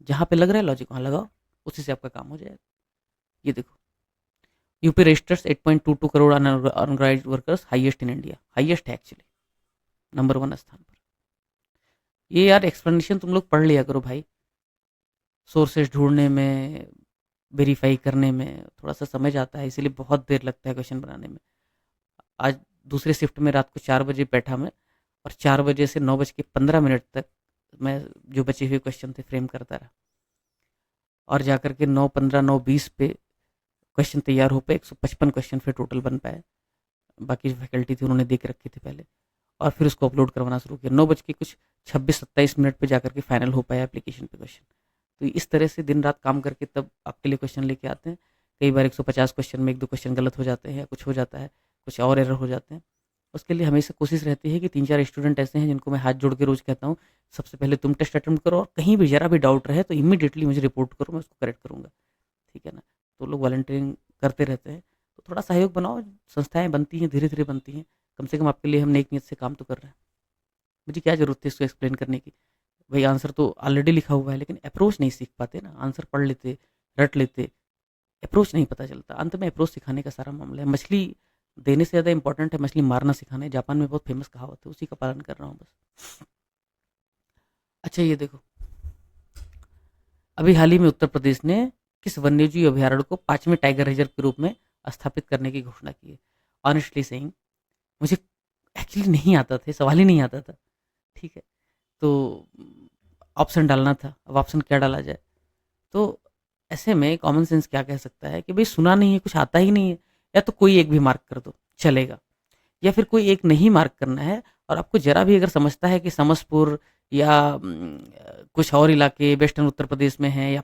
जहाँ पे लग रहा है लॉजिक वहाँ लगाओ, उसी से आपका काम हो जाएगा। ये देखो, UP registers 8.22 crore unorganised workers, highest in India, highest है एक्चुअली, नंबर 1 स्थान पर। ये यार एक्सप्लेनेशन तुम लोग पढ़ लिया करो भाई, सोर्सेज ढूंढने में, वेरीफाई करने में थोड़ा सा समय जाता है, इसीलिए बहुत देर लगता है क्वेश्चन बनाने में। आज दूसरे शिफ्ट में रात को 4 बजे बैठा मैं, और 4 बजे से 9:15 तक मैं जो बचे हुए क्वेश्चन थे फ्रेम करता रहा, और जाकर के 9:15 9:20 पे क्वेश्चन तैयार हो पाए। 155 क्वेश्चन फिर टोटल बन पाए। बाकी जो फैकल्टी थी उन्होंने देख रखे थे पहले, और फिर उसको अपलोड करवाना शुरू किया। 9:26-27 पे जाकर के फाइनल हो पाया एप्लीकेशन पे क्वेश्चन। तो इस तरह से दिन रात काम करके तब आपके लिए क्वेश्चन लेके आते हैं। कई बार 150 क्वेश्चन में 1-2 क्वेश्चन गलत हो जाते हैं, या कुछ हो जाता है, कुछ और एरर हो जाते हैं। उसके लिए हमेशा कोशिश रहती है कि 3-4 स्टूडेंट ऐसे हैं जिनको मैं हाथ जोड़ के रोज़ कहता हूँ, सबसे पहले तुम टेस्ट अटेम्प्ट करो, और कहीं भी ज़रा भी डाउट रहे तो इमीडिएटली मुझे रिपोर्ट करो, मैं उसको करेक्ट करूँगा, ठीक है ना। तो लोग वॉलंटियरिंग करते रहते हैं, तो थोड़ा सहयोग बनाओ। संस्थाएं बनती हैं, धीरे धीरे बनती हैं, कम से कम आपके लिए हम नेक नीयत से काम तो कर रहे हैं। मुझे क्या ज़रूरत थी इसको एक्सप्लेन करने की, भाई आंसर तो ऑलरेडी लिखा हुआ है, लेकिन अप्रोच नहीं सीख पाते ना। आंसर पढ़ लेते, रट लेते, अप्रोच नहीं पता चलता। अंत में अप्रोच सिखाने का सारा मामला है। मछली देने से ज़्यादा इंपॉर्टेंट है मछली मारना सिखाना है। जापान में बहुत फेमस कहावत है, उसी का पालन कर रहा हूँ बस। अच्छा ये देखो, अभी हाल ही में उत्तर प्रदेश ने किस वन्यजीव अभयारण्य को 5वें टाइगर रिजर्व के रूप में स्थापित करने की घोषणा की है। ऑनेस्टली सेइंग, मुझे एक्चुअली नहीं आता था, सवाल ही नहीं आता था, ठीक है। तो ऑप्शन डालना था, अब ऑप्शन क्या डाला जाए। तो ऐसे में कॉमन सेंस क्या कह सकता है कि भाई सुना नहीं है, कुछ आता ही नहीं है, या तो कोई एक भी मार्क कर दो चलेगा, या फिर कोई एक नहीं मार्क करना है, और आपको जरा भी अगर समझता है कि समसपुर या कुछ और इलाके वेस्टर्न उत्तर प्रदेश में है, या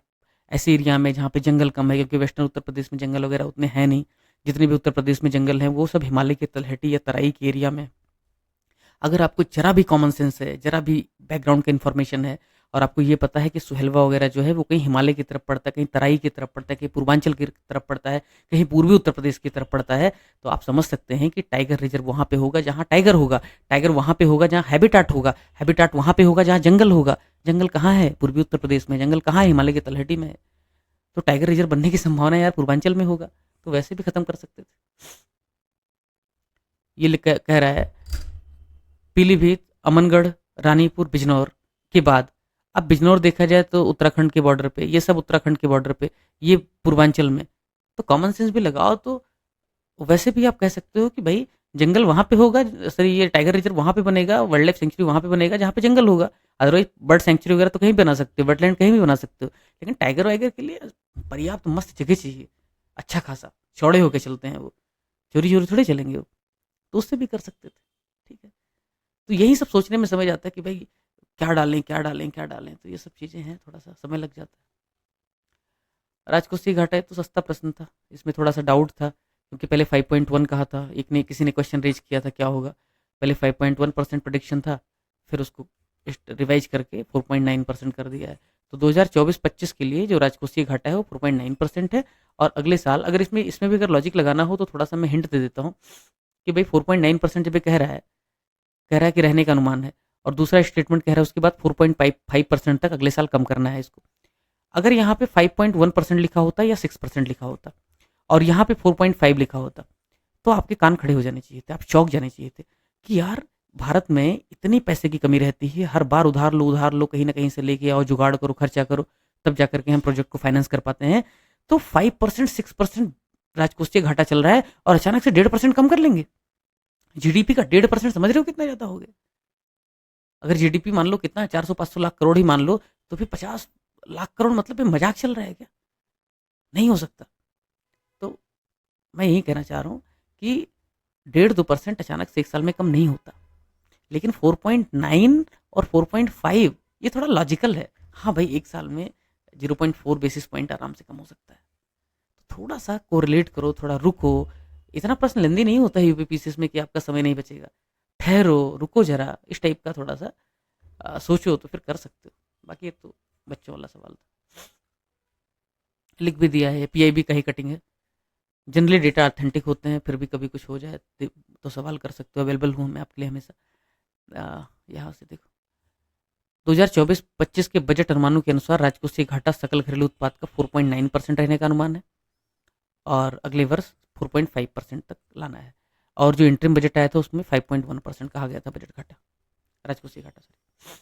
ऐसे एरिया में जहाँ पे जंगल कम है, क्योंकि वेस्टर्न उत्तर प्रदेश में जंगल वगैरह उतने हैं नहीं, जितने भी उत्तर प्रदेश में जंगल हैं वो सब हिमालय के तलहटी या तराई के एरिया में। अगर आपको जरा भी कॉमन सेंस है, जरा भी बैकग्राउंड का इन्फॉर्मेशन है, और आपको ये पता है कि सुहेलवा वगैरह जो है वो कहीं हिमालय की तरफ पड़ता है, कहीं तराई की तरफ पड़ता है, कहीं पूर्वांचल की तरफ पड़ता है, कहीं पूर्वी उत्तर प्रदेश की तरफ पड़ता है, तो आप समझ सकते हैं कि टाइगर रिजर्व वहाँ पे होगा जहाँ टाइगर होगा, टाइगर वहाँ पे होगा जहाँ हैबिटाट होगा, हैबिटाट वहाँ पे होगा जहाँ जंगल होगा। जंगल कहाँ है? पूर्वी उत्तर प्रदेश में। जंगल कहाँ है? हिमालय की तलहटी में है। तो टाइगर रिजर्व बनने की संभावना यार पूर्वांचल में होगा, तो वैसे भी खत्म कर सकते थे। ये कह रहा है पीलीभीत, अमनगढ़, रानीपुर, बिजनौर के बाद अब बिजनौर देखा जाए तो उत्तराखंड के बॉर्डर पे, ये सब उत्तराखंड के बॉर्डर पे, ये पूर्वांचल में। तो कॉमन सेंस भी लगाओ, तो वैसे भी आप कह सकते हो कि भाई जंगल वहाँ पे होगा, सर ये टाइगर रिजर्व वहाँ पे बनेगा, वाइल्ड लाइफ सेंचुरी वहाँ पे बनेगा जहाँ पे जंगल होगा। अदरवाइज बर्ड सेंचुरी वगैरह तो कहीं बना सकते हो, वेटलैंड कहीं भी बना सकते हो, लेकिन टाइगर वाइगर के लिए पर्याप्त मस्त जगह चाहिए, अच्छा खासा चौड़े होकर चलते हैं वो, चोरी चोरी थोड़े चलेंगे वो, तो उससे भी कर सकते थे, ठीक है। तो यही सब सोचने में समझ आता है कि भाई क्या डालें क्या डालें क्या डालें, तो ये सब चीज़ें हैं, थोड़ा सा समय लग जाता है। राजकोषीय घाटा है तो सस्ता प्रश्न था, इसमें थोड़ा सा डाउट था, क्योंकि पहले 5.1 कहा था, एक ने किसी ने क्वेश्चन रेज किया था क्या होगा, पहले 5.1% प्रोडिक्शन था, फिर उसको रिवाइज करके 4.9% कर दिया है। तो 2024-25 के लिए जो राजकोषीय घाटा है वो 4.9% है। और अगले साल अगर इसमें इसमें भी अगर लॉजिक लगाना हो तो थोड़ा सा मैं हिंट दे देता हूँ कि भाई 4.9% जब ये कह रहा है कि रहने का अनुमान है, और दूसरा स्टेटमेंट कह रहा है उसके बाद 4.5% तक अगले साल कम करना है इसको। अगर यहाँ पे 5.1% लिखा होता या 6% लिखा होता और यहाँ पे 4.5 लिखा होता तो आपके कान खड़े हो जाने चाहिए थे, आप चौंक जाने चाहिए थे कि यार भारत में इतनी पैसे की कमी रहती है, हर बार उधार लो, कहीं ना कहीं से लेके आओ, जुगाड़ करो, खर्चा करो, तब जाकर के हम प्रोजेक्ट को फाइनेंस कर पाते हैं। तो 5% 6% राजकोषीय घाटा चल रहा है और अचानक से 1.5% कम कर लेंगे। जीडीपी का 1.5% समझ रहे हो कितना ज्यादा हो गया? अगर जीडीपी मान लो कितना 400-500 लाख करोड़ ही मान लो, तो फिर 50 लाख करोड़ मतलब ये मजाक चल रहा है क्या? नहीं हो सकता। तो मैं यही कहना चाह रहा हूँ कि 1.5-2% अचानक से एक साल में कम नहीं होता, लेकिन 4.9 और 4.5 ये थोड़ा लॉजिकल है। हाँ भाई, एक साल में 0.4 बेसिस पॉइंट आराम से कम हो सकता है। तो थोड़ा सा कोरिलेट करो, थोड़ा रुको। इतना प्रश्न लेंदी नहीं होता है यूपीपीसीएस में कि आपका समय नहीं बचेगा। ठहरो, रुको जरा, इस टाइप का थोड़ा सा सोचो तो फिर कर सकते हो। बाकी ये तो बच्चों वाला सवाल था, लिख भी दिया है। पीआईबी का ही कटिंग है। जनरली डेटा ऑथेंटिक होते हैं, फिर भी कभी कुछ हो जाए तो सवाल कर सकते हो। अवेलेबल हूँ मैं आपके लिए हमेशा। यहाँ से देखो, 2024-25 के बजट अनुमानों के अनुसार राजकोषीय घाटा सकल घरेलू उत्पाद का 4.9% रहने का अनुमान है और अगले वर्ष 4.5% तक लाना है। और जो इंटरिम बजट आया था उसमें 5.1% कहा गया था बजट घाटा, राजकोषीय घाटा। सॉरी।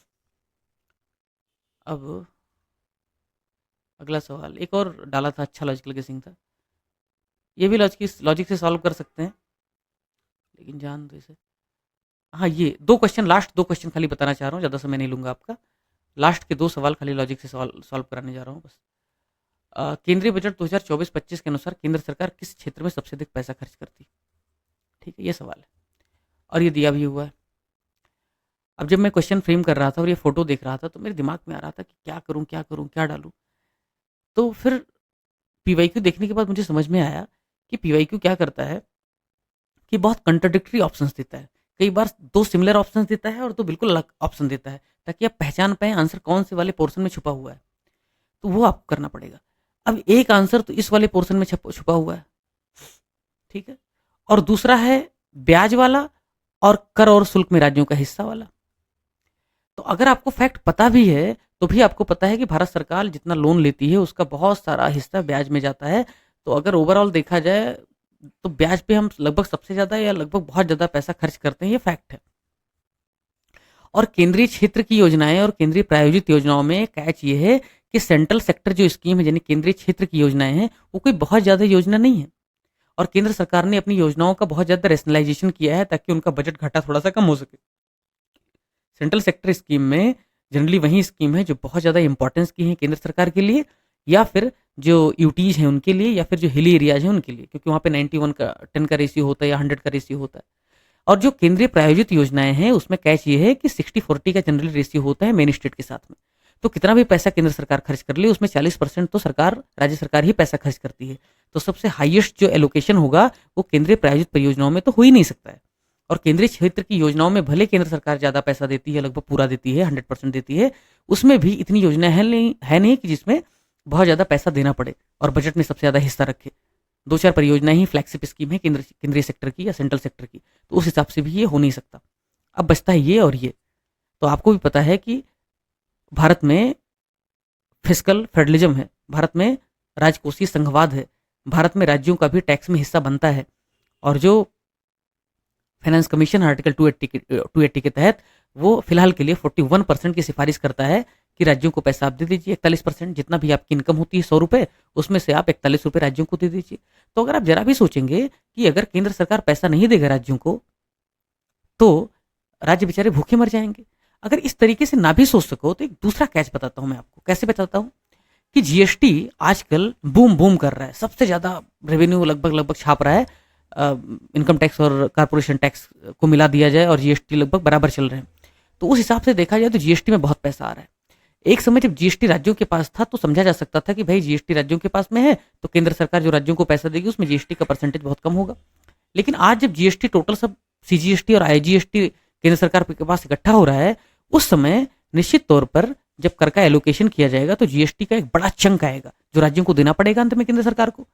अब अगला सवाल एक और डाला था, अच्छा लॉजिकल गेसिंग था। ये भी लॉजिक से सॉल्व कर सकते हैं, लेकिन जान दो इसे। हाँ, ये लास्ट दो क्वेश्चन खाली बताना चाह रहा हूँ, ज़्यादा समय नहीं लूंगा आपका। लास्ट के दो सवाल खाली लॉजिक से सॉल्व कराने जा रहा हूँ बस। केंद्रीय बजट 2024-25 के अनुसार केंद्र सरकार किस क्षेत्र में सबसे अधिक पैसा खर्च करती है? ठीक है, ये सवाल है और ये दिया भी हुआ है। अब जब मैं क्वेश्चन फ्रेम कर रहा था और ये फोटो देख रहा था तो मेरे दिमाग में आ रहा था कि क्या डालूं। तो फिर पीवाईक्यू देखने के बाद मुझे समझ में आया कि पीवाईक्यू क्या करता है कि बहुत कंट्राडिक्टरी ऑप्शंस देता है। कई बार दो सिमिलर ऑप्शंस देता है और दो बिल्कुल अलग ऑप्शन देता है, ताकि आप पहचान पाए आंसर कौन से वाले पोर्शन में छुपा हुआ है। तो वो आपको करना पड़ेगा। अब एक आंसर तो इस वाले पोर्शन में छुपा हुआ है, ठीक है, और दूसरा है ब्याज वाला और कर और शुल्क में राज्यों का हिस्सा वाला। तो अगर आपको फैक्ट पता भी है तो भी आपको पता है कि भारत सरकार जितना लोन लेती है उसका बहुत सारा हिस्सा ब्याज में जाता है। तो अगर ओवरऑल देखा जाए तो ब्याज पे हम लगभग सबसे ज्यादा या लगभग बहुत ज्यादा पैसा खर्च करते हैं, ये फैक्ट है। और केंद्रीय क्षेत्र की योजनाएं और केंद्रीय प्रायोजित योजनाओं में कैच ये है कि सेंट्रल सेक्टर जो स्कीम है, यानी केंद्रीय क्षेत्र की योजनाएं हैं, वो कोई बहुत ज्यादा योजना नहीं है। और केंद्र सरकार ने अपनी योजनाओं का बहुत ज्यादा रेशनलाइजेशन किया है ताकि उनका बजट घाटा थोड़ा सा कम हो सके। सेंट्रल सेक्टर स्कीम में जनरली वही स्कीम है जो बहुत ज़्यादा इंपॉर्टेंस की है केंद्र सरकार के लिए, या फिर जो यूटीज हैं उनके लिए, या फिर जो हिली एरियाज हैं उनके लिए, क्योंकि वहाँ पे 91:10 का रेशियो होता है या 100 का रेशियो होता है। और जो केंद्रीय प्रायोजित योजनाएं हैं उसमें कैच ये है कि 60-40 का जनरली रेशियो होता है मेन स्टेट के साथ में। तो कितना भी पैसा केंद्र सरकार खर्च कर ले उसमें 40% तो राज्य सरकार ही पैसा खर्च करती है। तो सबसे हाईएस्ट जो एलोकेशन होगा वो केंद्रीय प्रायोजित परियोजनाओं में तो हो ही नहीं सकता है। और केंद्रीय क्षेत्र की योजनाओं में भले केंद्र सरकार ज़्यादा पैसा देती है, लगभग पूरा देती है, 100% देती है, उसमें भी इतनी योजनाएं है नहीं कि जिसमें बहुत ज़्यादा पैसा देना पड़े और बजट में सबसे ज़्यादा हिस्सा रखे। 2-4 परियोजनाएं ही फ्लैगशिप स्कीम है केंद्रीय सेक्टर की या सेंट्रल सेक्टर की, तो उस हिसाब से भी ये हो नहीं सकता। अब बचता है ये और ये। तो आपको भी पता है कि भारत में फिस्कल फेडरलिज्म है, भारत में राजकोषीय संघवाद है, भारत में राज्यों का भी टैक्स में हिस्सा बनता है। और जो फाइनेंस कमीशन आर्टिकल 280 के तहत वो फिलहाल के लिए 41% की सिफारिश करता है कि राज्यों को पैसा आप दे दीजिए 41%, जितना भी आपकी इनकम होती है 100 रुपये, उसमें से आप 41 रुपये राज्यों को दे दीजिए। तो अगर आप जरा भी सोचेंगे कि अगर केंद्र सरकार पैसा नहीं देगा राज्यों को तो राज्य बेचारे भूखे मर जाएंगे। अगर इस तरीके से ना भी सोच सको तो एक दूसरा कैच बताता हूं मैं आपको। कैसे बताता हूं कि जीएसटी आजकल बूम बूम कर रहा है, सबसे ज्यादा रेवेन्यू लगभग छाप रहा है। इनकम टैक्स और कारपोरेशन टैक्स को मिला दिया जाए और जीएसटी लगभग बराबर चल रहे हैं। तो उस हिसाब से देखा जाए तो जीएसटी में बहुत पैसा आ रहा है। एक समय जब जीएसटी राज्यों के पास था तो समझा जा सकता था कि भाई जीएसटी राज्यों के पास में है तो केंद्र सरकार जो राज्यों को पैसा देगी उसमें जीएसटी का परसेंटेज बहुत कम होगा। लेकिन आज जब जीएसटी टोटल सब सीजीएसटी और आईजीएसटी केंद्र सरकार के पास इकट्ठा हो रहा है, उस समय निश्चित तौर पर जब कर का एलोकेशन किया जाएगा तो जीएसटी का एक बड़ा चंक आएगा जो राज्यों को देना पड़ेगा अंत में केंद्र सरकार को।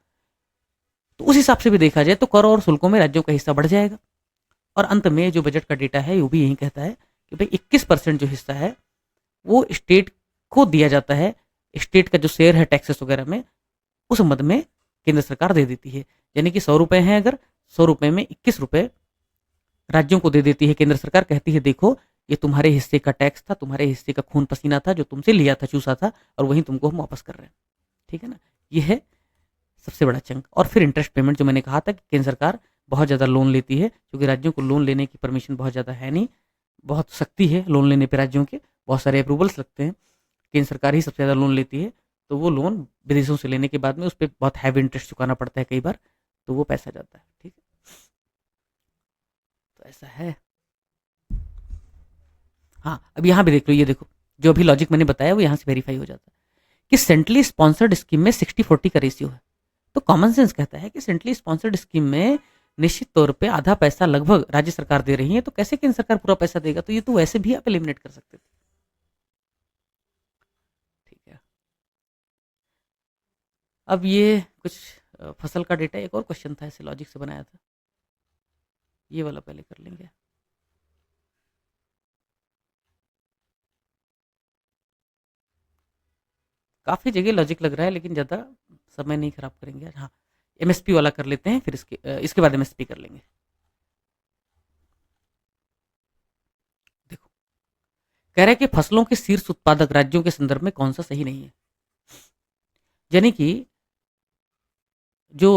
तो उस हिसाब से भी देखा जाए तो कर और शुल्कों में राज्यों का हिस्सा बढ़ जाएगा। और अंत में जो बजट का डेटा है वो भी यही कहता है कि भाई 21% जो हिस्सा है वो स्टेट को दिया जाता है। स्टेट का जो शेयर है टैक्सेस वगैरह में उस मद में केंद्र सरकार दे देती है। यानी कि 100 रुपए हैं, अगर 100 रुपए में 21 रुपए राज्यों को दे देती है केंद्र सरकार। कहती है देखो ये तुम्हारे हिस्से का टैक्स था, तुम्हारे हिस्से का खून पसीना था जो तुमसे लिया था, चूसा था, और वहीं तुमको हम वापस कर रहे हैं। ठीक है ना, ये है सबसे बड़ा चंक। और फिर इंटरेस्ट पेमेंट, जो मैंने कहा था कि केंद्र सरकार बहुत ज़्यादा लोन लेती है क्योंकि राज्यों को लोन लेने की परमिशन बहुत ज़्यादा है नहीं, बहुत सख्ती है लोन लेने पे राज्यों के, बहुत सारे अप्रूवल्स लगते हैं, केंद्र सरकार ही सबसे ज़्यादा लोन लेती है। तो वो लोन विदेशों से लेने के बाद में उस पर बहुत हैवी इंटरेस्ट चुकाना पड़ता है कई बार, तो वो पैसा जाता है। ठीक है, तो ऐसा है। हाँ, अब यहाँ भी देख लो, ये देखो जो अभी लॉजिक मैंने बताया वो यहाँ से वेरीफाई हो जाता है कि सेंट्रली स्पॉन्सर्ड स्कीम में 60-40 का रेशियो है। तो कॉमन सेंस कहता है कि सेंट्रली स्पॉन्सर्ड स्कीम में निश्चित तौर पे आधा पैसा लगभग राज्य सरकार दे रही है, तो कैसे केंद्र सरकार पूरा पैसा देगा? तो ये तो वैसे भी आप एलिमिनेट कर सकते थे। ठीक है, अब ये कुछ फसल का डेटा, एक और क्वेश्चन था ऐसे लॉजिक से बनाया था, ये वाला पहले कर लेंगे। काफी जगह लॉजिक लग रहा है लेकिन ज्यादा समय नहीं खराब करेंगे। हाँ, एमएसपी वाला कर लेते हैं, फिर इसके बाद एमएसपी कर लेंगे। देखो, कह रहा है कि फसलों के शीर्ष उत्पादक राज्यों के संदर्भ में कौन सा सही नहीं है। यानी कि जो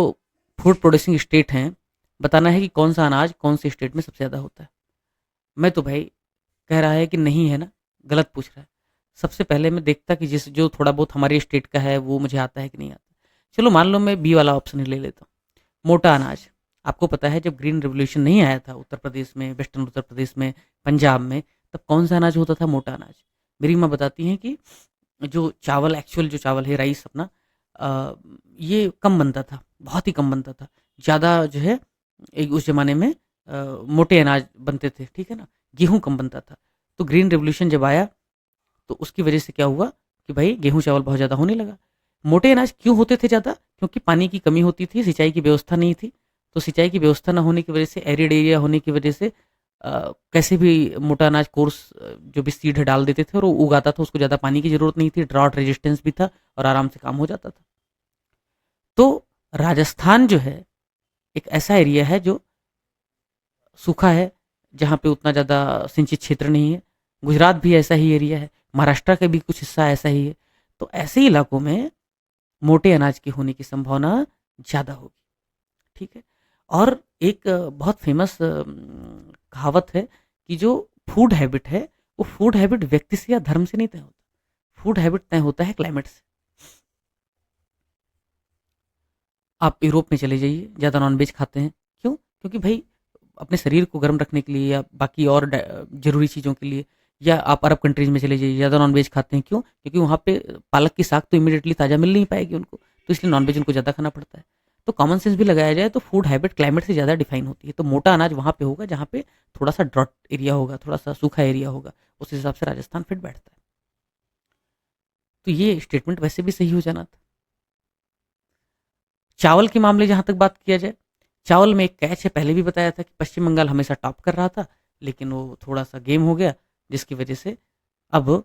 फूड प्रोड्यूसिंग स्टेट हैं, बताना है कि कौन सा अनाज कौन से स्टेट में सबसे ज़्यादा होता है। मैं तो भाई कह रहा है कि नहीं है ना, गलत पूछ रहा है। सबसे पहले मैं देखता कि जिस जो थोड़ा बहुत हमारे स्टेट का है वो मुझे आता है कि नहीं आता। चलो मान लो मैं बी वाला ऑप्शन ही ले लेता हूँ, मोटा अनाज। आपको पता है जब ग्रीन रेवोल्यूशन नहीं आया था उत्तर प्रदेश में, वेस्टर्न उत्तर प्रदेश में, पंजाब में, तब कौन सा अनाज होता था? मोटा अनाज। मेरी माँ बताती हैं कि जो चावल, एक्चुअल जो चावल है, राइस अपना, ये कम बनता था, बहुत ही कम बनता था। ज़्यादा जो है एक उस ज़माने में मोटे अनाज बनते थे। ठीक है ना, गेहूँ कम बनता था। तो ग्रीन रेवोल्यूशन जब आया तो उसकी वजह से क्या हुआ कि भाई गेहूँ चावल बहुत ज़्यादा होने लगा। मोटे अनाज क्यों होते थे ज़्यादा? क्योंकि पानी की कमी होती थी, सिंचाई की व्यवस्था नहीं थी। तो सिंचाई की व्यवस्था ना होने की वजह से, एरिड एरिया होने की वजह से कैसे भी मोटा अनाज कोर्स जो भी सीड है डाल देते थे और वो उगाता था, उसको ज़्यादा पानी की ज़रूरत नहीं थी, ड्राउट रेजिस्टेंस भी था और आराम से काम हो जाता था। तो राजस्थान जो है एक ऐसा एरिया है जो सूखा है, जहाँ पे उतना ज़्यादा सिंचित क्षेत्र नहीं है। गुजरात भी ऐसा ही एरिया है, महाराष्ट्र का भी कुछ हिस्सा ऐसा ही है। तो ऐसे इलाकों में मोटे अनाज के होने की संभावना ज़्यादा होगी। ठीक है, और एक बहुत फेमस कहावत है कि जो फूड हैबिट है वो फूड हैबिट व्यक्ति से या धर्म से नहीं तय होता, फूड हैबिट तय होता है क्लाइमेट से। आप यूरोप में चले जाइए, ज़्यादा नॉनवेज खाते हैं, क्यों? क्योंकि भाई अपने शरीर को गर्म रखने के लिए या बाकी और ज़रूरी चीज़ों के लिए। या आप अरब कंट्रीज़ में चले जाइए, ज़्यादा नॉनवेज खाते हैं, क्यों? क्योंकि वहाँ पे पालक की साग तो इमीडिएटली ताज़ा मिल नहीं पाएगी उनको, तो इसलिए नॉनवेज उनको ज़्यादा खाना पड़ता है। तो कॉमन सेंस भी लगाया जाए तो फूड हैबिट क्लाइमेट से ज़्यादा डिफाइन होती है। तो मोटा अनाज वहाँ पे होगा जहाँ पे थोड़ा सा ड्रॉट एरिया होगा, थोड़ा सा सूखा एरिया होगा, उस हिसाब से राजस्थान फिट बैठता है। तो ये स्टेटमेंट वैसे भी सही हो जाना था। चावल के मामले जहाँ तक बात किया जाए, चावल में एक कैच है, पहले भी बताया था कि पश्चिम बंगाल हमेशा टॉप कर रहा था, लेकिन वो थोड़ा सा गेम हो गया जिसकी वजह से अब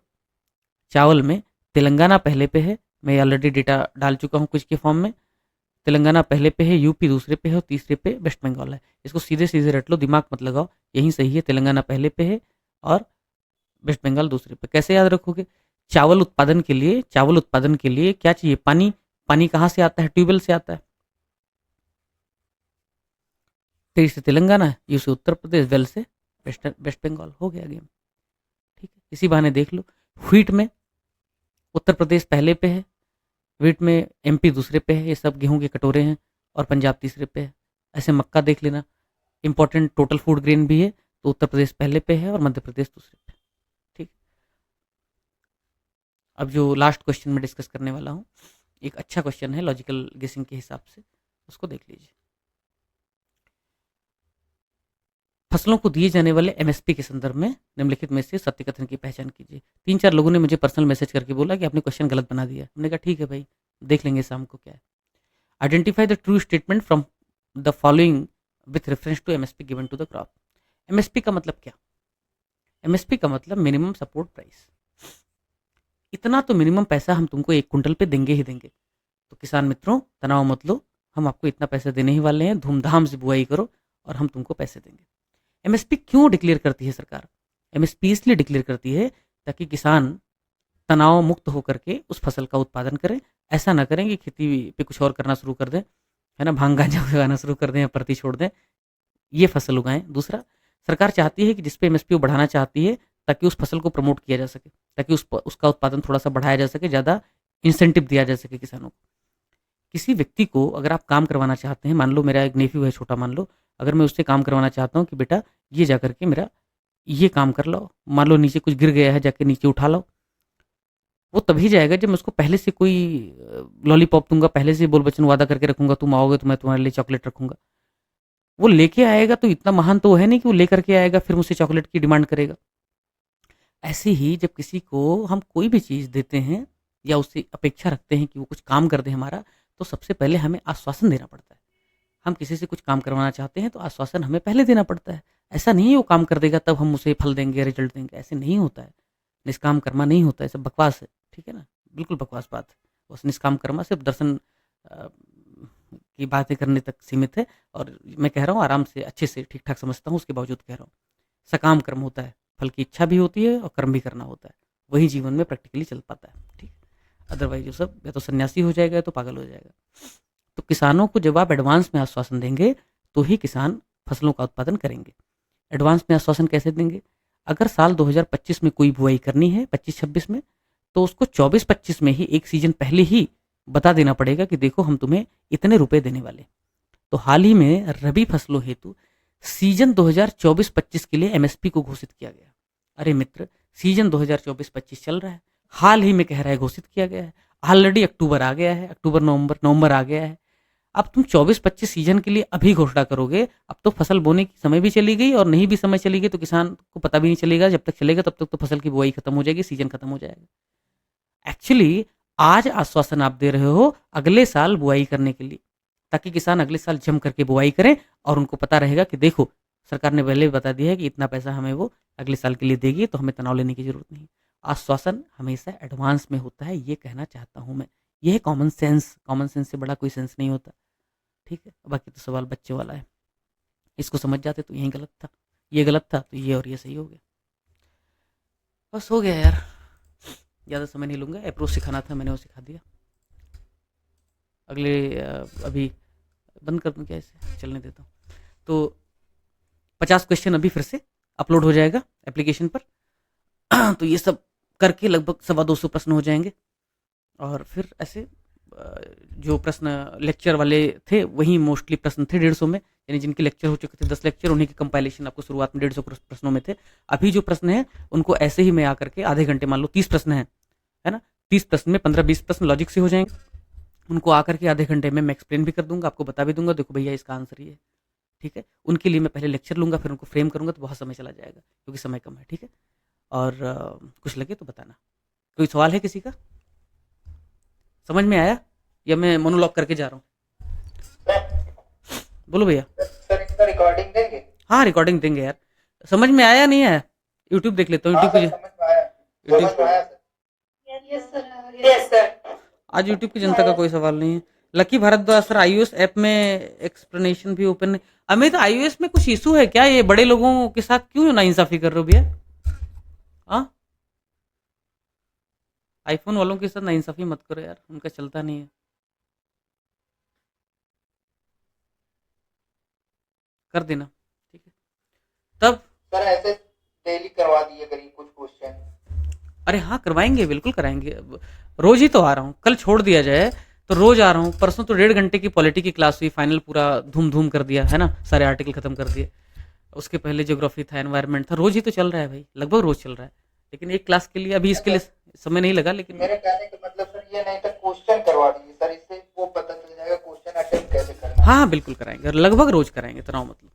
चावल में तेलंगाना पहले पे है। मैं ऑलरेडी डेटा डाल चुका हूँ कुछ के फॉर्म में। तेलंगाना पहले पे है, यूपी दूसरे पे है और तीसरे पे वेस्ट बंगाल है। इसको सीधे सीधे रट लो, दिमाग मत लगाओ, यही सही है। तेलंगाना पहले पे है और वेस्ट बंगाल दूसरे पे। कैसे याद रखोगे? चावल उत्पादन के लिए क्या चाहिए? पानी। पानी कहाँ से आता है? ट्यूबवेल से आता है। तेईस से तेलंगाना, यू से उत्तर प्रदेश, वेल से वेस्ट बंगाल। हो गया गेम। ठीक है, इसी बहाने देख लो। व्हीट में उत्तर प्रदेश पहले पे है, व्हीट में एमपी दूसरे पे है, ये सब गेहूं के कटोरे हैं, और पंजाब तीसरे पे है। ऐसे मक्का देख लेना, इंपॉर्टेंट टोटल फूड ग्रेन भी है, तो उत्तर प्रदेश पहले पे है और मध्य प्रदेश दूसरे पे। ठीक। अब जो लास्ट क्वेश्चन में डिस्कस करने वाला हूँ, एक अच्छा क्वेश्चन है लॉजिकल गेसिंग के हिसाब से, उसको देख लीजिए। फसलों को दिए जाने वाले एमएसपी के संदर्भ में निम्नलिखित में से सत्य कथन की पहचान कीजिए। 3-4 लोगों ने मुझे पर्सनल मैसेज करके बोला कि आपने क्वेश्चन गलत बना दिया। हमने कहा ठीक है भाई, देख लेंगे शाम को क्या है। Identify the true statement from the following with reference to MSP given to the crop. MSP का मतलब क्या? एमएसपी का मतलब मिनिमम सपोर्ट प्राइस। इतना तो मिनिमम पैसा हम तुमको 1 कुंटल पे देंगे ही देंगे। तो किसान मित्रों, तनाव मत लो, हम आपको इतना पैसा देने ही वाले हैं, धूमधाम से बुआई करो और हम तुमको पैसे देंगे। एमएसपी क्यों डिक्लेयर करती है सरकार? एमएसपी इसलिए डिक्लेयर करती है ताकि किसान तनाव मुक्त होकर के उस फसल का उत्पादन करें। ऐसा ना करें कि खेती पे कुछ और करना शुरू कर दें, है ना, भांग गांजा उगाना शुरू कर दें या प्रति छोड़ दें, ये फसल उगाएं। दूसरा, सरकार चाहती है कि जिस पे एमएसपी वो बढ़ाना चाहती है ताकि उस फसल को प्रमोट किया जा सके, ताकि उसका उत्पादन थोड़ा सा बढ़ाया जा सके, ज़्यादा इंसेंटिव दिया जा सके किसानों को। किसी व्यक्ति को अगर आप काम करवाना चाहते हैं, मान लो मेरा एक नेफ्यू है छोटा, मान लो अगर मैं उससे काम करवाना चाहता हूँ कि बेटा ये जा करके मेरा ये काम कर लो, मान लो नीचे कुछ गिर गया है, जाके नीचे उठा लो, वो तभी जाएगा जब मैं उसको पहले से कोई लॉलीपॉप दूंगा, पहले से बोल बच्चन वादा करके रखूंगा, तुम आओगे तो मैं तुम्हारे लिए चॉकलेट रखूंगा। वो लेके आएगा तो इतना महान तो है नहीं कि वो लेकर के आएगा फिर मुझसे चॉकलेट की डिमांड करेगा। ऐसे ही जब किसी को हम कोई भी चीज़ देते हैं या उससे अपेक्षा रखते हैं कि वो कुछ काम कर दे हमारा, तो सबसे पहले हमें आश्वासन देना पड़ता है। हम किसी से कुछ काम करवाना चाहते हैं तो आश्वासन हमें पहले देना पड़ता है। ऐसा नहीं है वो काम कर देगा तब हम उसे फल देंगे, रिजल्ट देंगे, ऐसे नहीं होता है। निष्काम कर्मा नहीं होता है, सब बकवास है, ठीक है ना, बिल्कुल बकवास बात है। उस निष्काम कर्मा सिर्फ दर्शन की बातें करने तक सीमित है। और मैं कह रहा हूँ आराम से, अच्छे से, ठीक ठाक समझता हूँ, उसके बावजूद कह रहा हूँ। सकाम कर्म होता है, फल की इच्छा भी होती है और कर्म भी करना होता है, वही जीवन में प्रैक्टिकली चल पाता है, ठीक। अदरवाइज जो सब या तो सन्यासी हो जाएगा या तो पागल हो जाएगा। तो किसानों को जब आप एडवांस में आश्वासन देंगे तो ही किसान फसलों का उत्पादन करेंगे। एडवांस में आश्वासन कैसे देंगे? अगर साल 2025 में कोई बुआई करनी है, 25-26 में, तो उसको 24-25 में ही, एक सीजन पहले ही बता देना पड़ेगा कि देखो हम तुम्हें इतने रुपए देने वाले। तो हाल ही में रबी फसलों हेतु सीजन 2024-25 के लिए एमएसपी को घोषित किया गया। अरे मित्र, सीजन 2024-25 चल रहा है, हाल ही में कह रहा है घोषित किया गया है। ऑलरेडी अक्टूबर आ गया है, अक्टूबर नवंबर आ गया है। अब तुम 24-25 सीजन के लिए अभी घोषणा करोगे, अब तो फसल बोने की समय भी चली गई और नहीं भी समय चली गई तो किसान को पता भी नहीं चलेगा। जब तक चलेगा तब तक तो फसल की बुआई खत्म हो जाएगी, सीजन खत्म हो जाएगा। एक्चुअली आज आश्वासन आप दे रहे हो अगले साल बुआई करने के लिए, ताकि किसान अगले साल जम करके बुआई करें और उनको पता रहेगा कि देखो सरकार ने पहले बता दिया है कि इतना पैसा हमें वो अगले साल के लिए देगी, तो हमें तनाव लेने की जरूरत नहीं। आश्वासन हमेशा एडवांस में होता है, ये कहना चाहता हूं मैं। ये है कॉमन सेंस, कॉमन सेंस से बड़ा कोई सेंस नहीं होता, ठीक है। बाकी तो सवाल बच्चे वाला है, इसको समझ जाते तो यही गलत था, ये गलत था तो ये और ये सही हो गया। बस हो गया यार, ज़्यादा समय नहीं लूँगा। अप्रोच सिखाना था, मैंने वो सिखा दिया। अगले अभी बंद कर दूँ क्या, इसे चलने देता हूँ। तो 50 क्वेश्चन अभी फिर से अपलोड हो जाएगा एप्लीकेशन पर। तो ये सब करके लगभग 225 प्रश्न हो जाएंगे। और फिर ऐसे जो प्रश्न लेक्चर वाले थे वही मोस्टली प्रश्न थे 150 में, यानी जिनके लेक्चर हो चुके थे 10 लेक्चर, उन्हीं की कंपाइलेशन आपको शुरुआत में 150 प्रश्नों में थे। अभी जो प्रश्न है उनको ऐसे ही मैं आकर के आधे घंटे, मान लो 30 प्रश्न है ना, 30 प्रश्न में 15-20 प्रश्न लॉजिक से हो जाएंगे। उनको आकर के आधे घंटे में मैं एक्सप्लेन भी कर दूंगा, आपको बता भी दूंगा, देखो भैया इसका आंसर ये है, ठीक है। उनके लिए मैं पहले लेक्चर लूंगा, फिर उनको फ्रेम करूंगा, तो बहुत समय चला जाएगा क्योंकि समय कम है, ठीक है। और कुछ लगे तो बताना। कोई सवाल है किसी का? समझ में आया या मैं मोनोलॉग करके जा रहा हूँ? बोलो भैया। सर इसका रिकॉर्डिंग देंगे? हाँ रिकॉर्डिंग देंगे यार। समझ में आया नहीं आया? यूट्यूब देख लेता हूँ, यूट्यूब पे। समझ में आया, समझ में आया सर। Yes sir. आज यूट्यूब की जनता का कोई सवाल नहीं है। Lucky Bhardwaj sir, iOS app में एक्सप्लेनेशन भी ओपन है। अमित, iOS में कुछ इशू है क्या? ये बड़े लोगों के साथ क्यों नाइंसाफी कर रहे हो भैया? हाँ, आईफोन वालों के साथ नाइंसाफी मत करो यार, उनका चलता नहीं है। कर देना, ठीक है। तब सर ऐसे डेली करवा दिए करिए कुछ क्वेश्चन। अरे हाँ करवाएंगे, बिल्कुल कराएंगे। अब रोज ही तो आ रहा हूँ, कल छोड़ दिया जाए तो रोज आ रहा हूँ। परसों तो 1.5 घंटे की पॉलिटी की क्लास हुई, फाइनल पूरा धूम धूम कर दिया है ना, सारे आर्टिकल खत्म कर दिए। उसके पहले ज्योग्राफी था, एनवायरनमेंट था, रोज ही तो चल रहा है भाई, लगभग रोज चल रहा है। लेकिन एक क्लास के लिए अभी इसके लिए समय नहीं लगा, लेकिन मेरे कहने का मतलब सर ये नहीं था, क्वेश्चन करवा दीजिए सर, इससे वो पता चल जाएगा क्वेश्चन अटेम्प्ट कैसे करना है। हाँ हाँ बिल्कुल कराएंगे, और लगभग रोज कराएंगे, तनाव मतलब।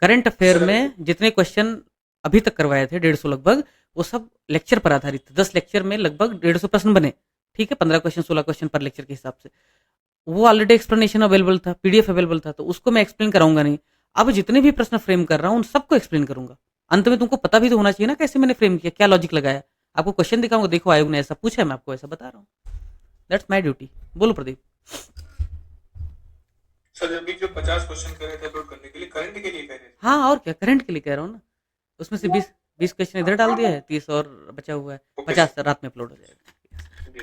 करंट अफेयर में जितने क्वेश्चन अभी तक करवाए थे 150 लगभग, वो सब लेक्चर पर आधारित थे। 10 लेक्चर में लगभग 150 प्रश्न बने, ठीक है, 15 क्वेश्चन 16 क्वेश्चन पर लेक्चर के हिसाब से। वो ऑलरेडी एक्सप्लेनेशन अवेलेबल था, पीडीएफ अवेलेबल था, तो उसको मैं एक्सप्लेन कराऊंगा नहीं। अब जितने भी प्रश्न फ्रेम कर रहा हूँ उन सबको एक्सप्लेन करूंगा। अंत में तुमको पता भी तो होना चाहिए ना कैसे मैंने फ्रेम किया, क्या लॉजिक लगाया। आपको क्वेश्चन दिखाऊंगा, देखो आयोग ने ऐसा पूछा है, मैं आपको ऐसा बता रहा हूँ। That's my duty. बोलो प्रदीप। सर अभी जो 50 क्वेश्चन कर रहे थे अपलोड करने के लिए, करंट के लिए कह रहे थे। हाँ और क्या, करंट के लिए कह रहा हूँ ना। उसमें से 20 क्वेश्चन इधर डाल दिया है, 30 और बचा हुआ है। ओके 50 रात में अपलोड हो जाएगा। जी।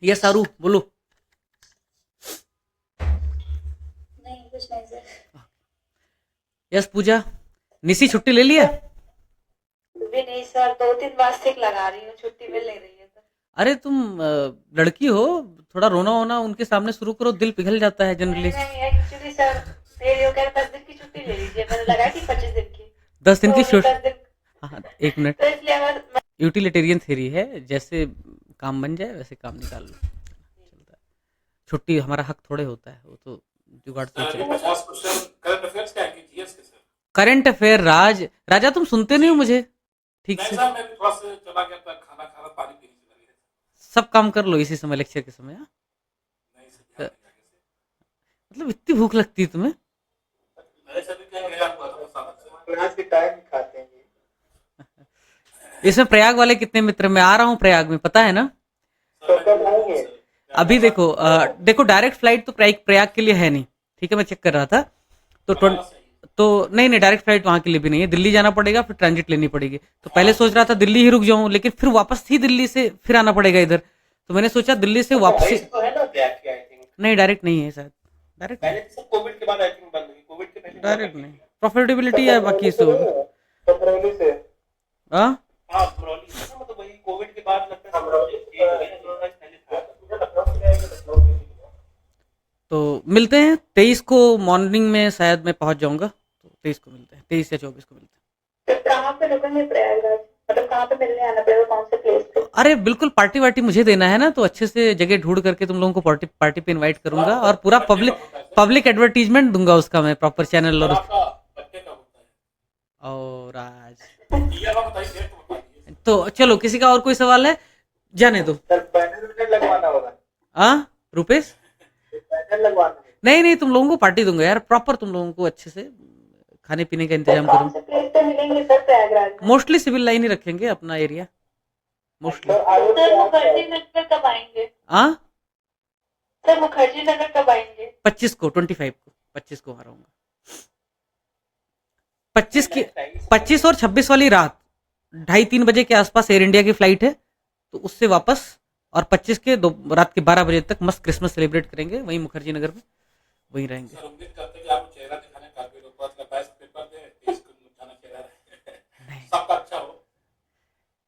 ये सारू बोलो। नहीं कुछ नहीं सर। यस पूजा, निशी छुट्टी ले लिया? भी नहीं सर, 2-3 बार सिक लगा रही हूँ, छुट्टी मिल नहीं रही है सर। अरे तुम लड़की हो, थोड़ा रोना वोना उनके सामने शुरू करो, दिल पिघल जाता है जनरली। नहीं एक्चुअली सर, मेरे वो कह रहे 10 दिन की छुट्टी ले लीजिए, मैंने लगाई थी 25 दिन की। 10 दिन तो की अभी छुट्टी? 10 दिन हाँ, एक मिनट। तो इसलिए मैं यूटिलिटेरियन थ्योरी है, जैसे काम बन जाए वैसे काम निकाल लो, चलता है। छुट्टी हमारा हक थोड़े होता है, वो तो जुगाड़ से सर चले। अभी 50 क्वेश्चन करंट अफेयर्स के आएंगे, जीएस के सर। करंट अफेयर राजा तुम सुनते नहीं हो मुझे ठीक नहीं से। सर, मैं भी थोड़ा सा चला गया था, खाना खाना पानी पीने से लगे थे। सब काम कर लो इसी समय, लेक्चर के समय। हाँ? नहीं सर, ध्यान नहीं आगे से। मतलब इतनी भूख लगती है तुम्हें? मेरे से भी कहीं गया हुआ था मसाला से। आज के टाइम खाते हैं ये। इसमें प्रयाग वाले कितने मित्र, मैं आ रहा हूँ प्रयाग में, पता है ना? तो कब आएंगे? अभी देखो देखो डायरेक्ट फ्लाइट तो प्रयाग के लिए है नहीं, ठीक है, मैं चेक कर रहा था। तो तो नहीं डायरेक्ट फ्लाइट वहां के लिए भी नहीं है, दिल्ली जाना पड़ेगा, फिर ट्रांजिट लेनी पड़ेगी। तो पहले सोच रहा था दिल्ली ही रुक जाऊं, लेकिन फिर वापस ही दिल्ली से फिर आना पड़ेगा इधर। तो मैंने सोचा दिल्ली से वापसी। तो है ना प्रयाग की, आई थिंक नहीं डायरेक्ट नहीं है शायद, डायरेक्ट पहले तो सब कोविड के बाद आई थिंक बंद हुई, कोविड के पहले डायरेक्ट नहीं, प्रॉफिटेबिलिटी है बाकी सब। फरवरी से। हाँ हाँ फरवरी से, मतलब वही कोविड के बाद लगता है सब चीज चेंज हो गया ना, जो पहले था। तो मिलते हैं 23 को मॉर्निंग में, शायद मैं पहुंच जाऊंगा, तो 23 को मिलते हैं, 23 या 24 को मिलते हैं। फिर कहाँ पे रुकेंगे प्रयागराज, मतलब कहाँ पे मिलने आना पड़ेगा, कौन से प्लेस पे? अरे बिल्कुल, पार्टी वार्टी मुझे देना है ना, तो अच्छे से जगह ढूंढ करके तुम लोगों को पार्टी पे इनवाइट करूंगा, और पूरा पब्लिक एडवर्टीजमेंट दूंगा उसका मैं, प्रॉपर चैनल और आपका बच्चे का होता है और आज। ये वाला बताइए, डेट तो बता दीजिए। तो चलो, किसी का और कोई सवाल है? जाने दो। सर बैनर वैनर लगवाना होगा, हाँ रुपेश? बैनर लगवाना है। नहीं तुम लोगों को पार्टी दूंगा यार, प्रॉपर तुम लोगों को अच्छे से खाने पीने का इंतजाम कौन करूँ। से प्लेस पे मिलेंगे सर प्रयागराज में? मोस्टली सिविल लाइन ही रखेंगे अपना एरिया, मोस्टली। सर आगे सर मुखर्जी नगर कब आएंगे? हाँ सर मुखर्जी नगर कब आएंगे? 25 को, 25 को, 25 को आ रहा हूँ। 25 और 26 वाली रात 2:30-3 बजे के आसपास एयर इंडिया की फ्लाइट है, तो उससे वापस, और 25 के रात के 12 बजे तक मस्त क्रिसमस सेलिब्रेट करेंगे वहीं मुखर्जी नगर में, वहीं रहेंगे। सर उम्मीद करते हैं कि आपको चेहरा दिखाने का भी ऊपर का 22 पेपर दे, 23 को मुझाना चेहरा रहे। सबका अच्छा हो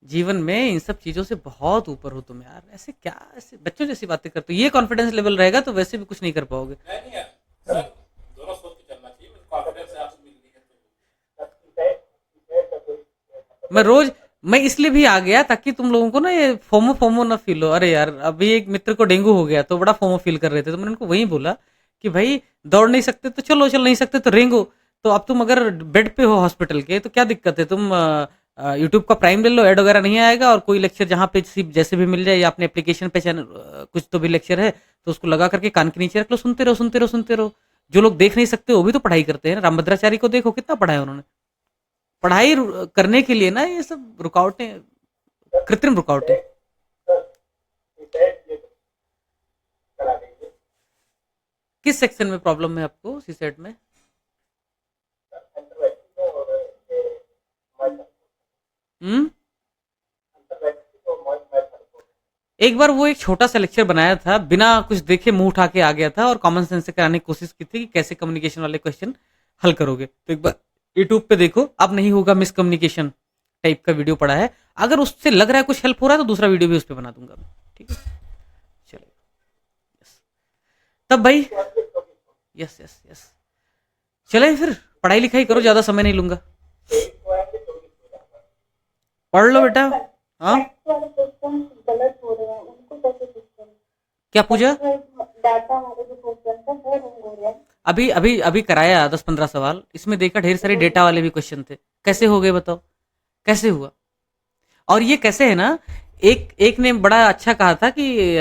जीवन में इन सब चीजों से बहुत ऊपर हो तुम यार, ऐसे क्या, ऐसे बच्चों जैसी बातें करते हो। ये कॉन्फिडेंस लेवल रहेगा तो वैसे भी कुछ नहीं कर पाओगे। नहीं यार सर, दोनों सोच के चलना चाहिए, कॉन्फिडेंस है आपसे मिलनी है तो। मैं इसलिए भी आ गया ताकि तुम लोगों को ना ये फोमो फोमो ना फील हो। अरे यार अभी एक मित्र को डेंगू हो गया तो बड़ा फोमो फील कर रहे थे, तो मैंने उनको वही बोला कि भाई दौड़ नहीं सकते तो चलो, चल नहीं सकते तो रेंगो। तो अब तुम अगर बेड पे हो हॉस्पिटल के तो क्या दिक्कत है, तुम यूट्यूब का प्राइम ले लो, ऐड वगैरह नहीं आएगा, और कोई लेक्चर जहाँ पे जैसे भी मिल जाए, या अपने एप्लीकेशन पे चैनल कुछ तो भी लेक्चर है तो उसको लगा करके कान के नीचे रख लो, सुनते रहो सुनते रहो सुनते रहो। जो लोग देख नहीं सकते वो भी तो पढ़ाई करते हैं ना, रामभद्राचार्य को देखो कितना पढ़ाया उन्होंने। पढ़ाई करने के लिए ना ये सब रुकावटें, कृत्रिम रुकावटें। किस सेक्शन में प्रॉब्लम है आपको सीसेट में? हम्म, एक बार वो एक छोटा सा लेक्चर बनाया था, बिना कुछ देखे मुंह उठा के आ गया था, और कॉमन सेंस से कराने की कोशिश की थी कि कैसे कम्युनिकेशन वाले क्वेश्चन हल करोगे। तो एक बार यूट्यूब पे देखो, अब नहीं होगा मिसकम्युनिकेशन टाइप का वीडियो पड़ा है। अगर उससे लग रहा है कुछ हेल्प हो रहा है तो दूसरा वीडियो भी उस पर बना दूंगा मैं, ठीक है? चलो तब भाई, यस यस यस, चले फिर पढ़ाई लिखाई करो, ज्यादा समय नहीं लूंगा। पढ़ लो बेटा। हाँ गलत हो रहे हैं, उनको कैसे fix करें? क्या पूजा? डाटा वाले जो क्वेश्चन थे वो नहीं हो रहे। अभी अभी अभी कराया 10-15 सवाल, इसमें देखा ढेर सारे डेटा वाले भी क्वेश्चन थे। कैसे हो गए बताओ, कैसे हुआ? और ये कैसे है ना, एक एक ने बड़ा अच्छा कहा था कि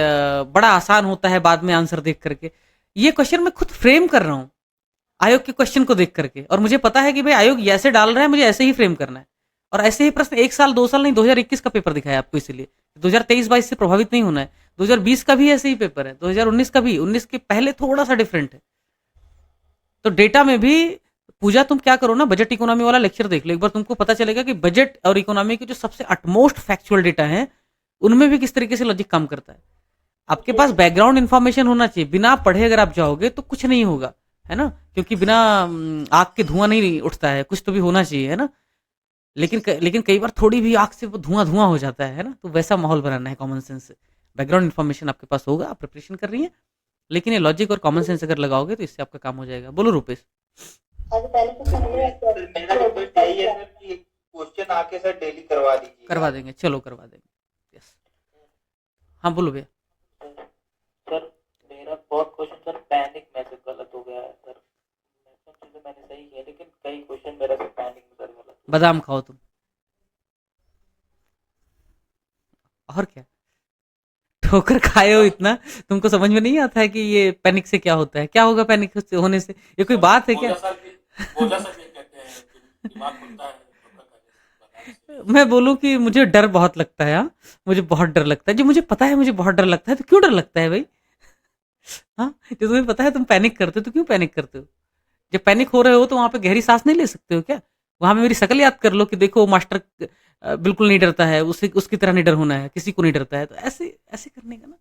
बड़ा आसान होता है बाद में आंसर देख करके। ये क्वेश्चन मैं खुद फ्रेम कर रहा हूँ आयोग के क्वेश्चन को देख करके, और मुझे पता है कि भाई आयोग ये ऐसे डाल रहा है, मुझे ऐसे ही फ्रेम करना है। और ऐसे ही प्रश्न 1 साल 2 साल नहीं, 2021 का पेपर दिखाया आपको, इसलिए 2023-22 से प्रभावित नहीं होना है। 2020 का भी ऐसे ही पेपर है, 2019 का भी, 19 के पहले थोड़ा सा डिफरेंट है। तो डेटा में भी पूजा तुम क्या करो ना, बजट इकोनॉमी वाला लेक्चर देख लो एक बार, तुमको पता चलेगा कि बजट और इकोनॉमी के जो सबसे अटमोस्ट फैक्चुअल डेटा है उनमें भी किस तरीके से लॉजिक काम करता है। आपके पास बैकग्राउंड इन्फॉर्मेशन होना चाहिए, बिना पढ़े अगर आप जाओगे तो कुछ नहीं होगा, है ना, क्योंकि बिना आग के धुआं नहीं उठता है, कुछ तो भी होना चाहिए, है ना। लेकिन कई बार थोड़ी भी आग से वो धुआं धुआं हो जाता है ना, तो वैसा माहौल बनाना है कॉमन सेंस से। बैकग्राउंड इन्फॉर्मेशन आपके पास होगा, आप प्रिपरेशन कर रही हैं, लेकिन ये लॉजिक और कॉमन सेंस अगर लगाओगे तो इससे आपका काम हो जाएगा। बोलो रूपेश। और पहले तो सर मेरा रिक्वेस्ट यही है सर कि क्वेश्चन आके सर डेली करवा दीजिए। करवा देंगे, चलो करवा देंगे। यस, हाँ बोलो भैया। सर मेरा बहुत क्वेश्चन सर पैनिक में से गलत हो गया है सर। मैक्सिमम चीजें मैंने सही की है, लेकिन कई क्वेश्चन मेरा सर पैनिक में सर गलत। बादाम खाओ तुम, और क्या, ठोकर खाए हो इतना, तुमको समझ में नहीं आता है कि ये पैनिक से क्या होता है? क्या होगा पैनिक होने से? ये कोई बात है क्या? बोझा सर ये कहते हैं कि दिमाग खुलता है धोखा खाने से। मैं बोलूं कि मुझे डर बहुत लगता है, हाँ मुझे बहुत डर लगता है। जो मुझे पता है मुझे बहुत डर लगता है, तो क्यों डर लगता है भाई? हाँ, जो तुम्हें पता है तुम पैनिक करते हो, तो क्यों पैनिक करते हो? जब पैनिक हो रहे हो तो वहां पे गहरी सांस नहीं ले सकते हो क्या? वहां पे मेरी शक्ल याद कर लो कि देखो मास्टर बिल्कुल नहीं डरता है, उसे उसकी तरह नहीं डर होना है, किसी को नहीं डरता है, तो ऐसे ऐसे करने का ना,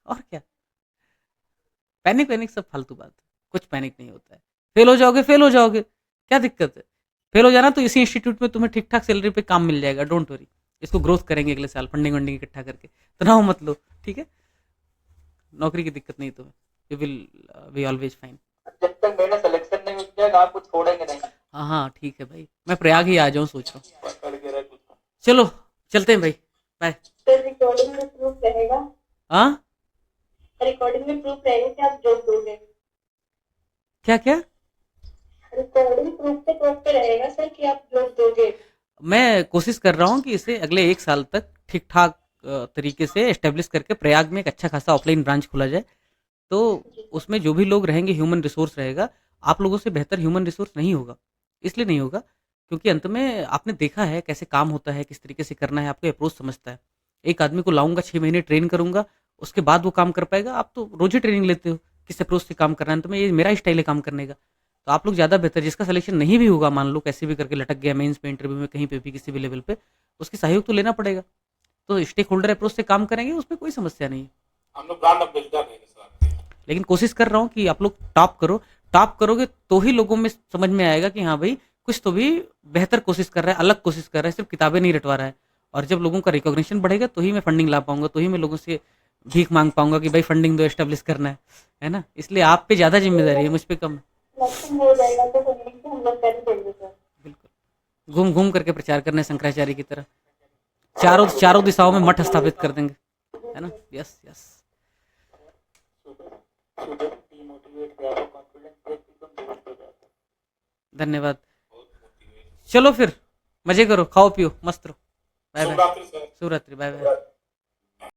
और क्या। पैनिक वैनिक सब फालतू बात है, कुछ पैनिक नहीं होता है। फेल हो जाओगे, फेल हो जाओगे, क्या दिक्कत है? फेल हो जाना तो इसी इंस्टीट्यूट में तुम्हें ठीक ठाक सैलरी पे काम मिल जाएगा, डोंट वरी। इसको ग्रोथ करेंगे अगले साल, फंडिंग वंडिंग इकट्ठा करके, तनाव मत लो, ठीक है। नौकरी की दिक्कत नहीं तुम्हें, you will be always fine. जब तक मेरा सिलेक्शन नहीं हो जाएगा आपको छोड़ेंगे नहीं। हाँ हाँ ठीक है भाई, मैं प्रयाग ही आ जाऊँ सोच रहा हूँ। पकड़ के रख उसको। चलो चलते हैं भाई, बाय। फिर रिकॉर्डिंग में प्रूफ रहेगा, हाँ रिकॉर्डिंग में प्रूफ रहेगा कि आप जॉब दोगे। क्या क्या? रिकॉर्डिंग प्रूफ के तौर पे रहेगा सर कि आप जॉब दोगे। मैं कोशिश कर रहा हूँ कि इसे अगले 1 साल तक ठीक ठाक तरीके से एस्टेब्लिश करके प्रयाग में एक अच्छा खासा ऑफलाइन ब्रांच खोला जाए। तो उसमें जो भी लोग रहेंगे, ह्यूमन रिसोर्स रहेगा, आप लोगों से बेहतर ह्यूमन रिसोर्स नहीं होगा। इसलिए नहीं होगा क्योंकि अंत में आपने देखा है कैसे काम होता है, किस तरीके से करना है, आपको अप्रोच समझता है। एक आदमी को लाऊंगा, 6 महीने ट्रेन करूंगा, उसके बाद वो काम कर पाएगा। आप तो रोज ही ट्रेनिंग लेते हो किस अप्रोच से काम करना है, तो मैं ये मेरा स्टाइल है काम करने का। तो आप लोग ज़्यादा बेहतर, जिसका सिलेक्शन नहीं भी होगा, मान लो कैसे भी करके लटक गया मेंस पे, इंटरव्यू में, कहीं पे भी किसी भी लेवल पे, उसकी सहयोग तो लेना पड़ेगा। तो स्टेक होल्डर अप्रोच से काम करेंगे, उसमें कोई समस्या नहीं है। हम लोग ब्रांड एम्बेसडर रहेंगे सर आपके। लेकिन कोशिश कर रहा हूँ कि आप लोग टॉप करो। टॉप करोगे तो ही लोगों में समझ में आएगा कि हाँ भाई कुछ तो भी बेहतर कोशिश कर रहा है, अलग कोशिश कर रहा है, सिर्फ किताबें नहीं रटवा रहा है। और जब लोगों का रिकॉग्निशन बढ़ेगा तो ही मैं फंडिंग ला पाऊंगा, तो ही मैं लोगों से भीख मांग पाऊंगा कि भाई फंडिंग दो, एस्टेब्लिश करना है ना। इसलिए आप पे ज़्यादा जिम्मेदारी है, मुझ पे कम है। सिलेक्शन हो जाएगा तो फंडिंग से हम लोग कर देंगे सर। बिल्कुल, घूम घूम करके प्रचार करने शंकराचार्य की तरह, चारों चारों दिशाओं में मठ स्थापित कर देंगे, है ना। यस यस, स्टूडेंट डीमोटिवेट, ज्यादा कॉन्फिडेंस देख एकदम बेहोश हो जाता है। धन्यवाद। चलो फिर मजे करो, खाओ पियो, मस्त रहो। बाय बाय, शुभ रात्रि सर। शुभ रात्रि, बाय बाय।